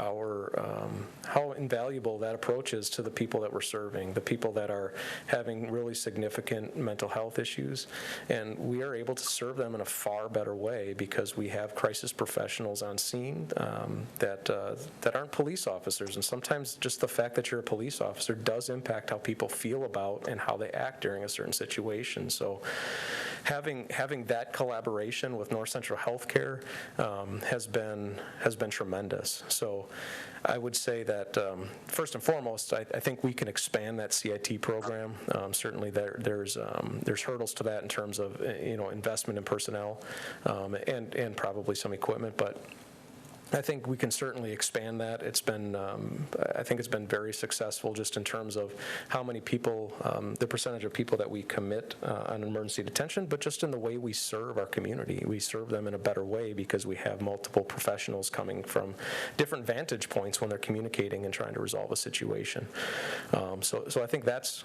that approach is to the people that we're serving, the people that are having really significant mental health issues. And we are able to serve them in a far better way because we have crisis professionals on scene that aren't police officers. And sometimes just the fact that you're a police officer does impact how people feel about and how they act during a certain situation. So having that collaboration with North Central Healthcare has been tremendous. So I would say that first and foremost, I think we can expand that CIT program. Certainly, there's hurdles to that in terms of investment in personnel and probably some equipment, but I think we can certainly expand that. It's been, I think it's been very successful just in terms of how many people, the percentage of people that we commit on emergency detention, but just in the way we serve our community. We serve them in a better way because we have multiple professionals coming from different vantage points when they're communicating and trying to resolve a situation. So I think that's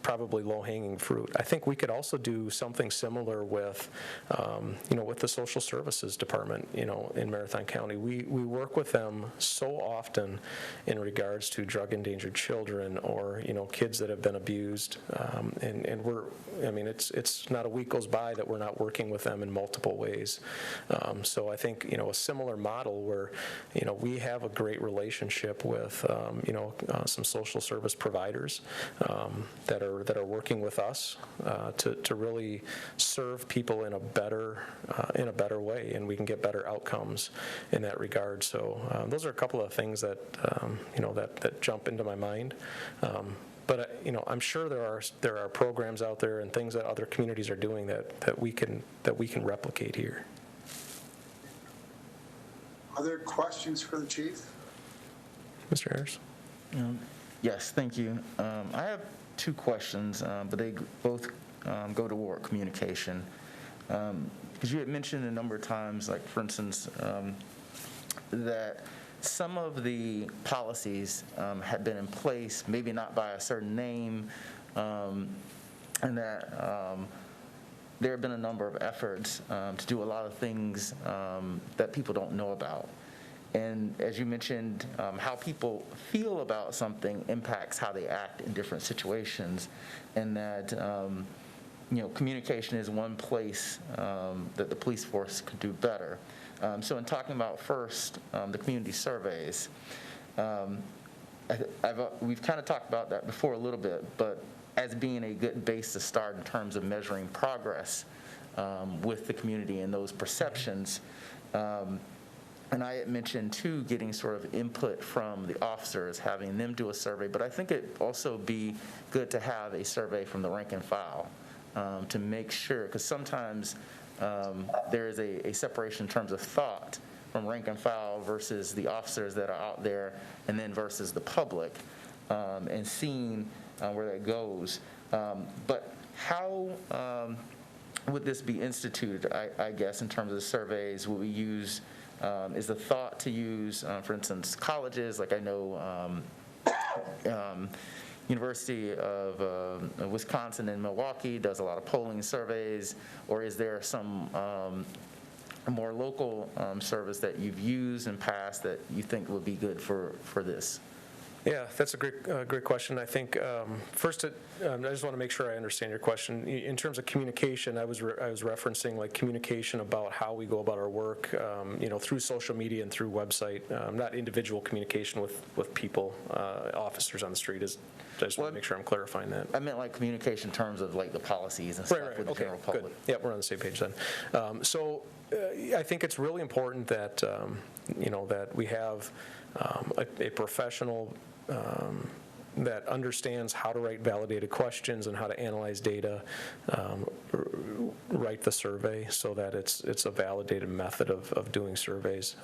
probably low-hanging fruit. I think we could also do something similar with, with the social services department, in Marathon County. We work with them so often in regards to drug-endangered children or, kids that have been abused. And it's not a week goes by that we're not working with them in multiple ways. So I think, a similar model where, we have a great relationship with, some social service providers that are working with us to really serve people in a better way, and we can get better outcomes in that regard. So those are a couple of things that that jump into my mind. But, I'm sure there are programs out there and things that other communities are doing that we can replicate here. Other questions for the chief? Mr. Harris? Yes, thank you. I have two questions, but they both go toward communication. Because you had mentioned a number of times, like for instance, that some of the policies had been in place, maybe not by a certain name, and that there have been a number of efforts to do a lot of things that people don't know about. And as you mentioned, how people feel about something impacts how they act in different situations, and that communication is one place that the police force could do better. So in talking about first the community surveys, we've kind of talked about that before a little bit, but as being a good base to start in terms of measuring progress with the community and those perceptions. And I had mentioned, too, getting sort of input from the officers, having them do a survey. But I think it'd also be good to have a survey from the rank and file to make sure, because sometimes there is a separation in terms of thought from rank and file versus the officers that are out there, and then versus the public, and seeing where that goes. But how would this be instituted, I guess, in terms of the surveys? Will we use... is the thought to use, for instance, colleges, like I know University of Wisconsin in Milwaukee does a lot of polling surveys, or is there some more local service that you've used in past that you think would be good for this? Yeah, that's a great question. I think first, I just want to make sure I understand your question. In terms of communication, I was referencing like communication about how we go about our work, through social media and through website, not individual communication with people, officers on the street. I just want to make sure I'm clarifying that. I meant like communication in terms of like the policies and stuff with the general public. Good. Yeah, we're on the same page then. So I think it's really important that that we have a professional that understands how to write validated questions and how to analyze data, write the survey so that it's a validated method of doing surveys.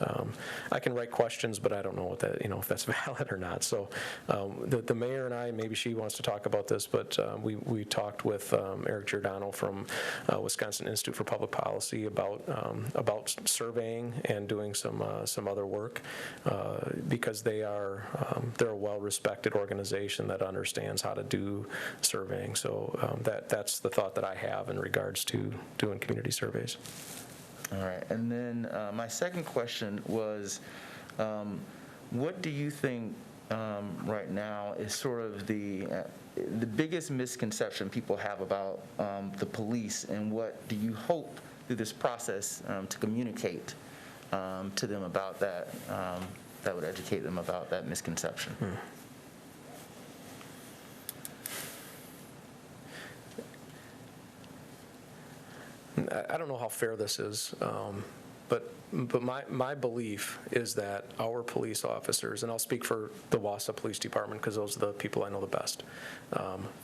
I can write questions, but I don't know what that, if that's valid or not. So the mayor and I, maybe she wants to talk about this, but we talked with Eric Giordano from Wisconsin Institute for Public Policy about surveying and doing some other work because they're a well-respected organization that understands how to do surveying. So that's the thought that I have in regards to doing community surveys. All right. And then my second question was, what do you think right now is sort of the biggest misconception people have about the police, and what do you hope through this process to communicate to them about that, that would educate them about that misconception? I don't know how fair this is, but my belief is that our police officers, and I'll speak for the Wausau Police Department because those are the people I know the best,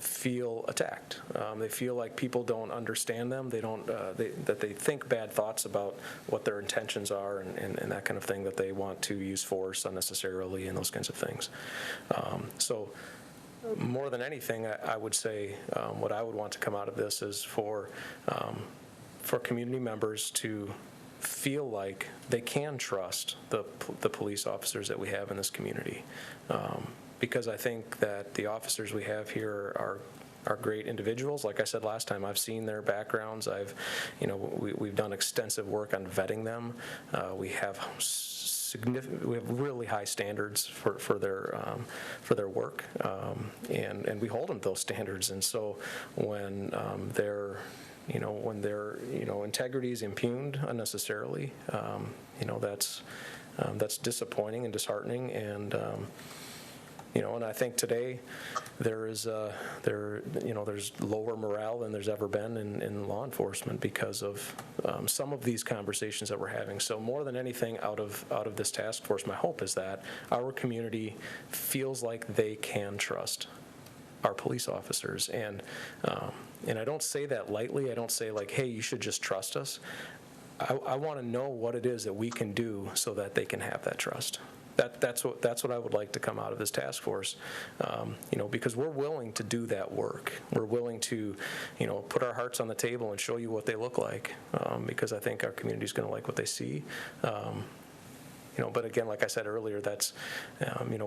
feel attacked. They feel like people don't understand them. They don't. That they think bad thoughts about what their intentions are and that kind of thing. That they want to use force unnecessarily and those kinds of things. So. More than anything, I would say what I would want to come out of this is for community members to feel like they can trust the police officers that we have in this community. Because I think that the officers we have here are great individuals. Like I said last time, I've seen their backgrounds. We've done extensive work on vetting them. We have really high standards for their work, and we hold them to those standards. And so when their integrity is impugned unnecessarily, that's disappointing and disheartening. And and I think today there's lower morale than there's ever been in law enforcement because of some of these conversations that we're having. So more than anything, out of this task force, my hope is that our community feels like they can trust our police officers. And I don't say that lightly. I don't say like, hey, you should just trust us. I want to know what it is that we can do so that they can have that trust. That's what I would like to come out of this task force, because we're willing to do that work. We're willing to, put our hearts on the table and show you what they look like, because I think our community is going to like what they see. But again, like I said earlier, that's,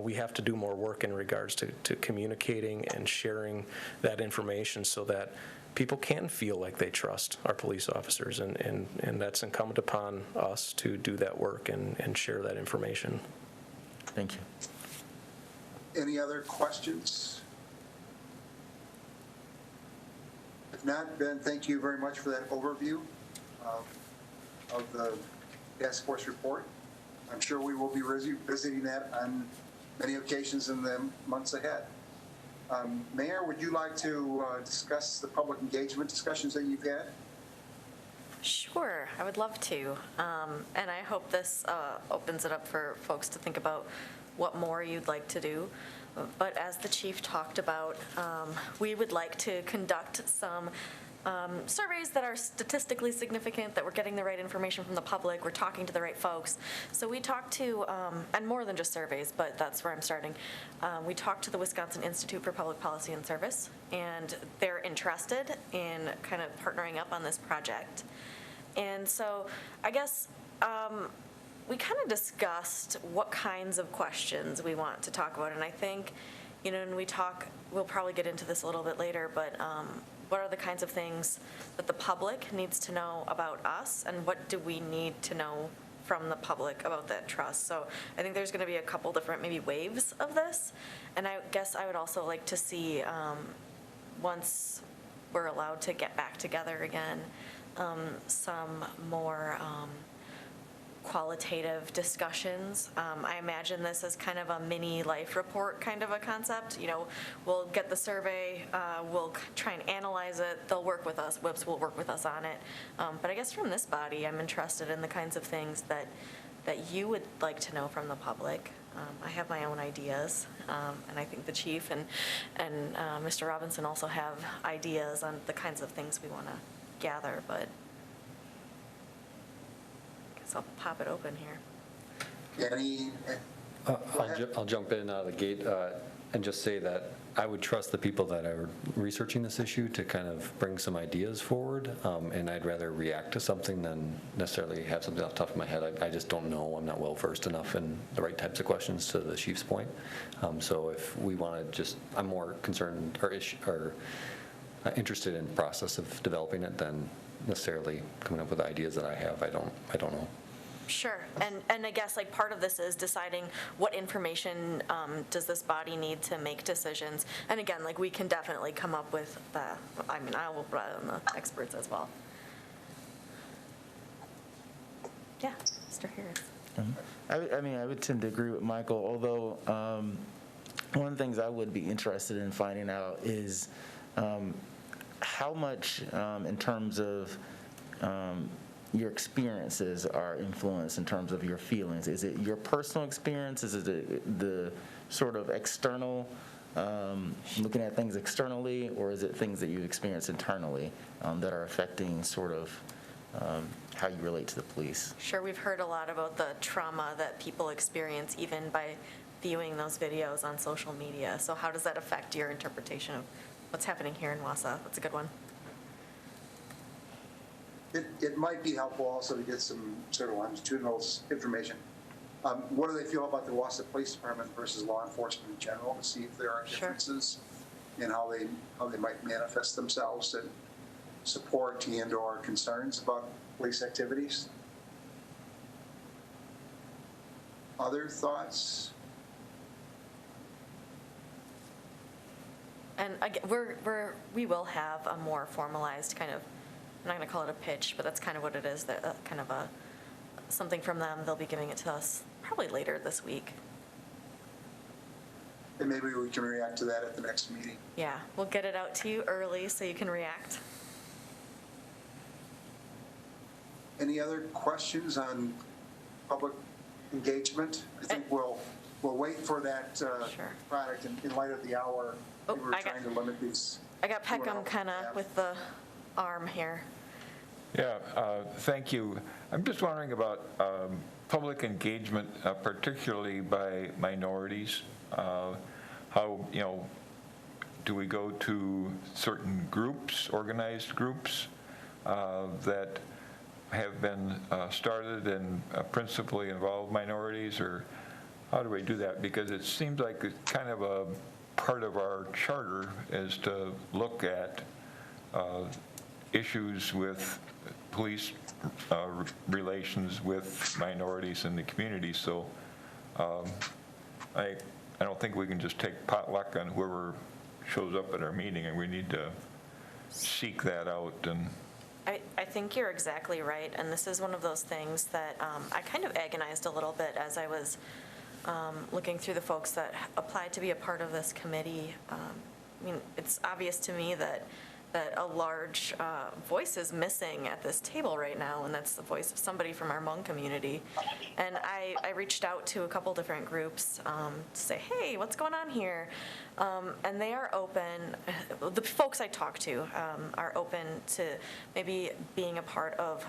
we have to do more work in regards to communicating and sharing that information so that people can feel like they trust our police officers, and that's incumbent upon us to do that work and share that information. Thank you. Any other questions? If not, Ben, thank you very much for that overview of the task force report. I'm sure we will be visiting that on many occasions in the months ahead. Mayor, would you like to discuss the public engagement discussions that you've had? Sure, I would love to. And I hope this opens it up for folks to think about what more you'd like to do. But as the chief talked about, we would like to conduct some surveys that are statistically significant, that we're getting the right information from the public, we're talking to the right folks. So we talked to, and more than just surveys, but that's where I'm starting. We talked to the Wisconsin Institute for Public Policy and Service, and they're interested in kind of partnering up on this project. And so I guess we kind of discussed what kinds of questions we want to talk about. And I think, when we talk, we'll probably get into this a little bit later, but what are the kinds of things that the public needs to know about us, and what do we need to know from the public about that trust? So I think there's going to be a couple different maybe waves of this, and I guess I would also like to see, once we're allowed to get back together again, some more qualitative discussions. I imagine this as kind of a mini life report kind of a concept. We'll get the survey, we'll try and analyze it, they'll work with us, WIPS will work with us on it. But I guess from this body, I'm interested in the kinds of things that you would like to know from the public. I have my own ideas, and I think the chief and Mr. Robinson also have ideas on the kinds of things we want to gather, but I'll pop it open here. Any? I'll jump in out of the gate and just say that I would trust the people that are researching this issue to kind of bring some ideas forward, and I'd rather react to something than necessarily have something off the top of my head. I just don't know. I'm not well versed enough in the right types of questions, to the chief's point. So if we want to I'm more concerned or interested in the process of developing it than necessarily coming up with ideas that I have. I don't know. Sure, and I guess like part of this is deciding what information does this body need to make decisions. And again, like we can definitely come up with I will rely on the experts as well. Yeah, Mr. Harris. I would tend to agree with Michael, although one of the things I would be interested in finding out is how much in terms of your experiences are influenced in terms of your feelings. Is it your personal experience? Is it the sort of external, looking at things externally, or is it things that you experience internally that are affecting sort of how you relate to the police? Sure, we've heard a lot about the trauma that people experience even by viewing those videos on social media. So how does that affect your interpretation of what's happening here in Wausau? That's a good one. It might be helpful also to get some sort of longitudinal information. What do they feel about the Wasat Police Department versus law enforcement in general, to see if there are differences in how they might manifest themselves in support and/or concerns about police activities? Other thoughts? And again, we will have a more formalized kind of, I'm not going to call it a pitch, but that's kind of what it is, that kind of something from them. They'll be giving it to us probably later this week. And maybe we can react to that at the next meeting. Yeah, we'll get it out to you early so you can react. Any other questions on public engagement? I think we'll we'll wait for that product in light of the hour. Oh, We're trying to limit these. I got Peckham kind of with the arm here. Yeah, thank you. I'm just wondering about public engagement, particularly by minorities. How, do we go to certain groups, organized groups that have been started and principally involve minorities, or how do we do that? Because it seems like it's kind of a part of our charter is to look at issues with police relations with minorities in the community. So I don't think we can just take potluck on whoever shows up at our meeting, and we need to seek that out. And I think you're exactly right, and this is one of those things that I kind of agonized a little bit as I was looking through the folks that applied to be a part of this committee. I mean, it's obvious to me that a large voice is missing at this table right now, and that's the voice of somebody from our Hmong community. And I reached out to a couple different groups to say, hey, what's going on here? And they are open, the folks I talked to are open to maybe being a part of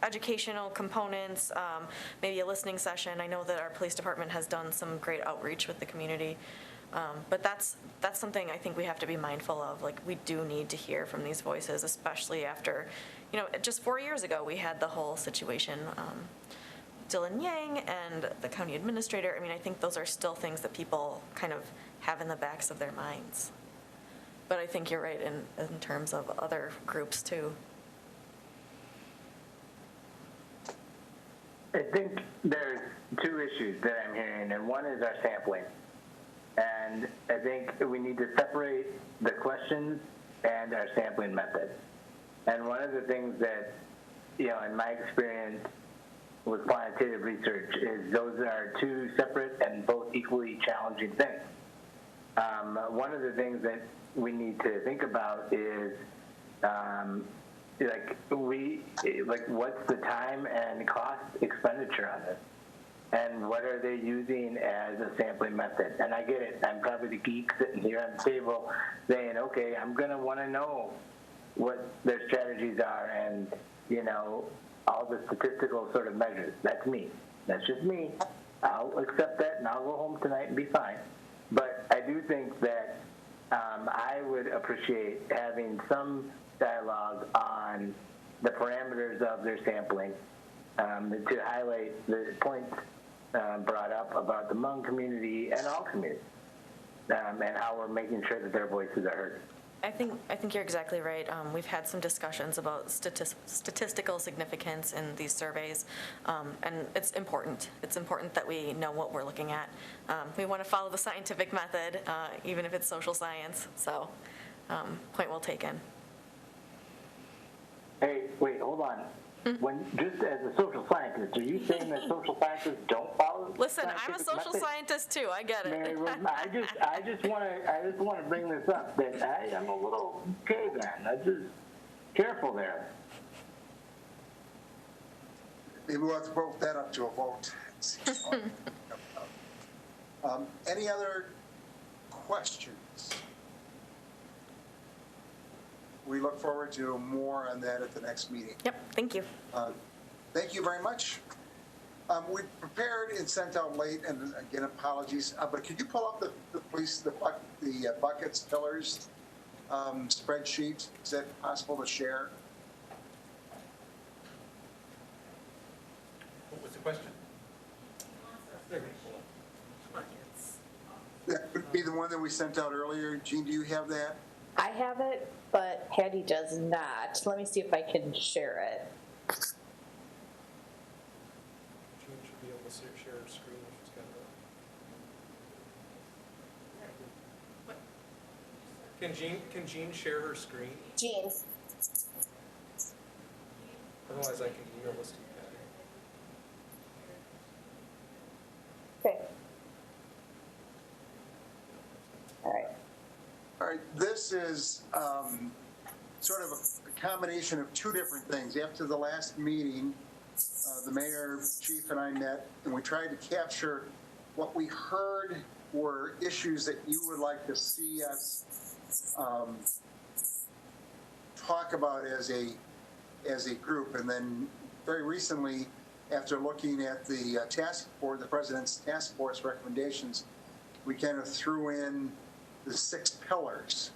educational components, maybe a listening session. I know that our police department has done some great outreach with the community. But that's something I think we have to be mindful of. Like, we do need to hear from these voices, especially after, just 4 years ago, we had the whole situation, Dylan Yang and the county administrator. I mean, I think those are still things that people kind of have in the backs of their minds. But I think you're right in terms of other groups too. I think there's two issues that I'm hearing, and one is our sampling. And I think we need to separate the questions and our sampling method. And one of the things that, in my experience with quantitative research is those are two separate and both equally challenging things. One of the things that we need to think about is what's the time and cost expenditure on this? And what are they using as a sampling method? And I get it. I'm probably the geek sitting here on the table saying, okay, I'm going to want to know what their strategies are and, all the statistical sort of measures. That's me. That's just me. I'll accept that, and I'll go home tonight and be fine. But I do think that I would appreciate having some dialogue on the parameters of their sampling to highlight the points brought up about the Hmong community and all communities, and how we're making sure that their voices are heard. I think you're exactly right. We've had some discussions about statistical significance in these surveys, and it's important. It's important that we know what we're looking at. We want to follow the scientific method, even if it's social science. So, point well taken. Hey, wait, hold on. When, just as a social scientist, are you saying that social scientists don't follow? Listen, I'm a social scientist too. I get it. Mary, I just want to bring this up. That I'm a little caveman. I just careful there. Maybe we'll have to vote that up to a vote. Any other questions? We look forward to more on that at the next meeting. Yep, thank you. Thank you very much. We prepared and sent out late, and again, apologies, but could you pull up the buckets, pillars spreadsheet? Is that possible to share? What was the question? That would be the one that we sent out earlier. Jean, do you have that? I have it, but Patty does not. Let me see if I can share it. Jean should be able to share her screen if she's got it. Can Jean share her screen? Jean. Otherwise, I can email this to you, Patty. Okay. All right. All right, this is sort of a combination of two different things. After the last meeting, the mayor, chief, and I met, and we tried to capture what we heard were issues that you would like to see us talk about as a group. And then very recently, after looking at the the president's task force recommendations, we kind of threw in the 6 pillars.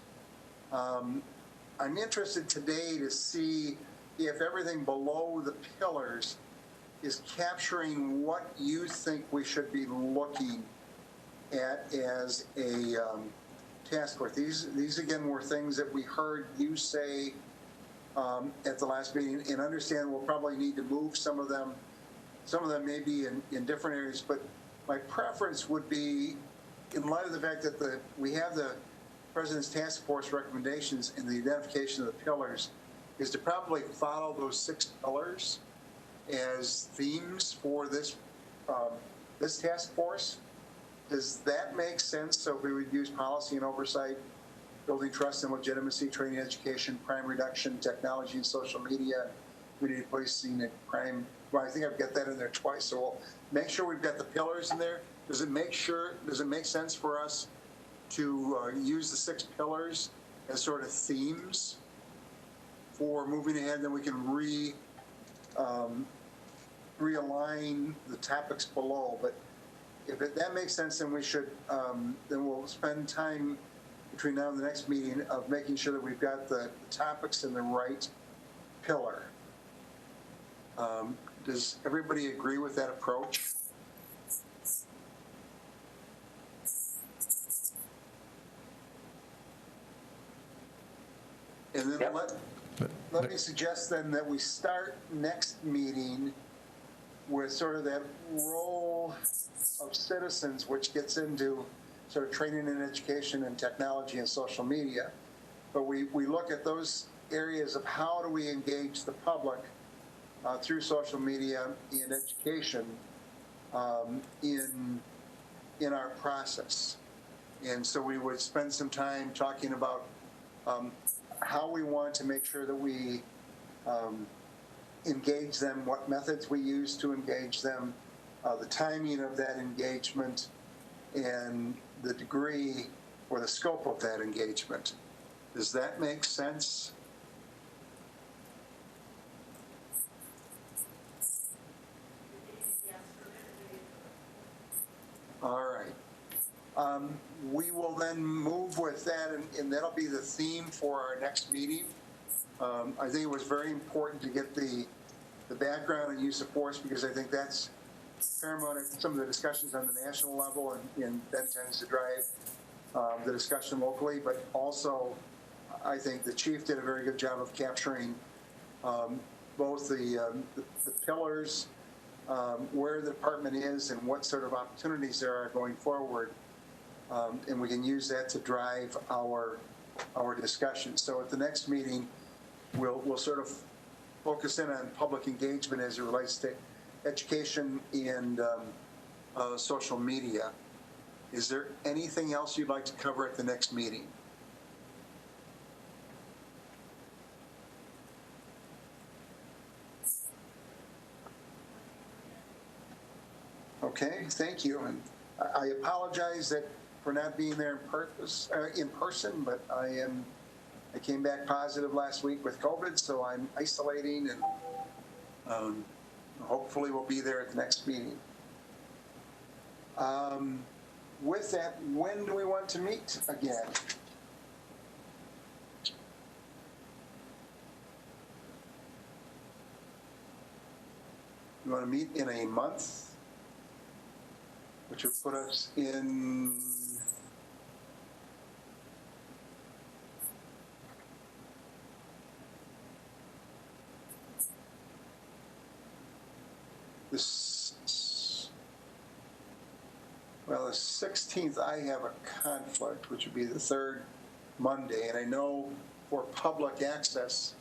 I'm interested today to see if everything below the pillars is capturing what you think we should be looking at as a task force. These again were things that we heard you say at the last meeting, and understand we'll probably need to move some of them. Some of them may be in different areas, but my preference would be, in light of the fact that we have the President's task force recommendations and the identification of the pillars, is to probably follow those 6 pillars as themes for this this task force. Does that make sense? So we would use policy and oversight, building trust and legitimacy, training, education, crime reduction, technology and social media, community policing, and crime. Well, I think I've got that in there twice. So we'll make sure we've got the pillars in there. Does it make sense for us to use the 6 pillars as sort of themes for moving ahead? Then we can realign the topics below. But if that makes sense, then we should, then we'll spend time between now and the next meeting of making sure that we've got the topics in the right pillar. Does everybody agree with that approach? And then Yep. let me suggest then that we start next meeting with sort of that role of citizens, which gets into sort of training and education and technology and social media. But we look at those areas of how do we engage the public through social media and education in our process. And so we would spend some time talking about how we want to make sure that we engage them, what methods we use to engage them, the timing of that engagement, and the degree or the scope of that engagement. Does that make sense? All right. We will then move with that, and that'll be the theme for our next meeting. I think it was very important to get the background and use of force, because I think that's paramount in some of the discussions on the national level, and that tends to drive the discussion locally. But also, I think the chief did a very good job of capturing both the pillars, where the department is, and what sort of opportunities there are going forward. And we can use that to drive our discussion. So at the next meeting, we'll sort of focus in on public engagement as it relates to education and social media. Is there anything else you'd like to cover at the next meeting? Okay, thank you. And I apologize for not being there in person, but I came back positive last week with COVID, so I'm isolating, and hopefully we'll be there at the next meeting. With that, when do we want to meet again? You want to meet in a month, which would put us in the 16th. I have a conflict, which would be the 3rd Monday, and I know for public access,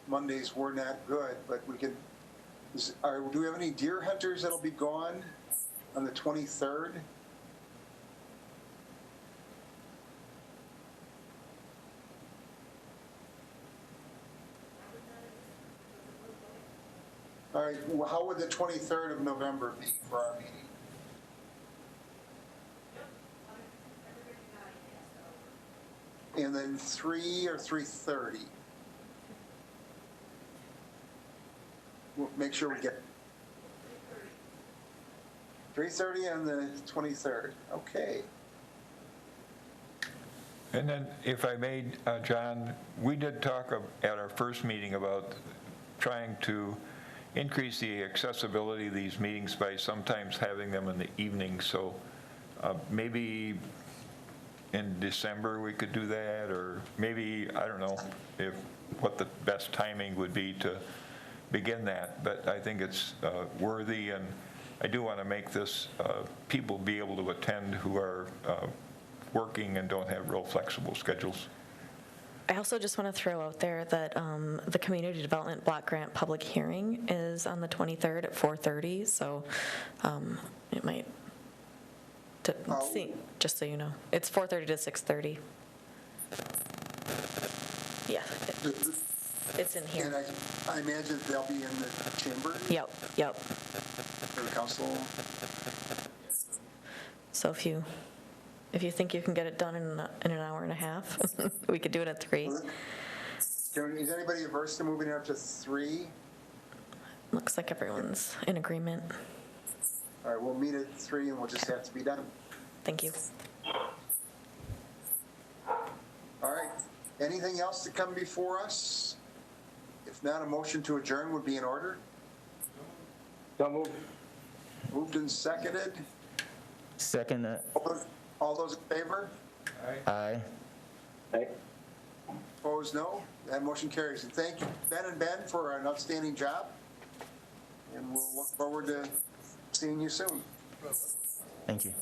Mondays were not good, but we could. Do we have any deer hunters that'll be gone on the 23rd? All right, well, how would the 23rd of November be for our meeting? And then 3 or 3:30? We'll make sure we get 3:30 on the 23rd. Okay. And then, if I may, John, we did talk at our first meeting about trying to increase the accessibility of these meetings by sometimes having them in the evening. So maybe in December we could do that, or maybe, I don't know, what the best timing would be to begin that. But I think it's worthy, and I do want to make this, people be able to attend who are working and don't have real flexible schedules. I also just want to throw out there that the Community Development Block Grant public hearing is on the 23rd at 4:30, so it might, just so you know. It's 4:30 to 6:30. Yeah, it's in here. And I imagine they'll be in the chamber? Yep. For the council? So if you think you can get it done in an hour and a half, we could do it at 3. Is anybody averse to moving it up to 3? Looks like everyone's in agreement. All right, we'll meet at 3 and we'll just have to be done. Thank you. All right. Anything else to come before us? If not, a motion to adjourn would be in order. So moved. Moved and seconded. Second, All those in favor? aye. Aye. Opposed, no. That motion carries. And thank you, Ben and Ben, for an outstanding job. And we'll look forward to seeing you soon. Thank you.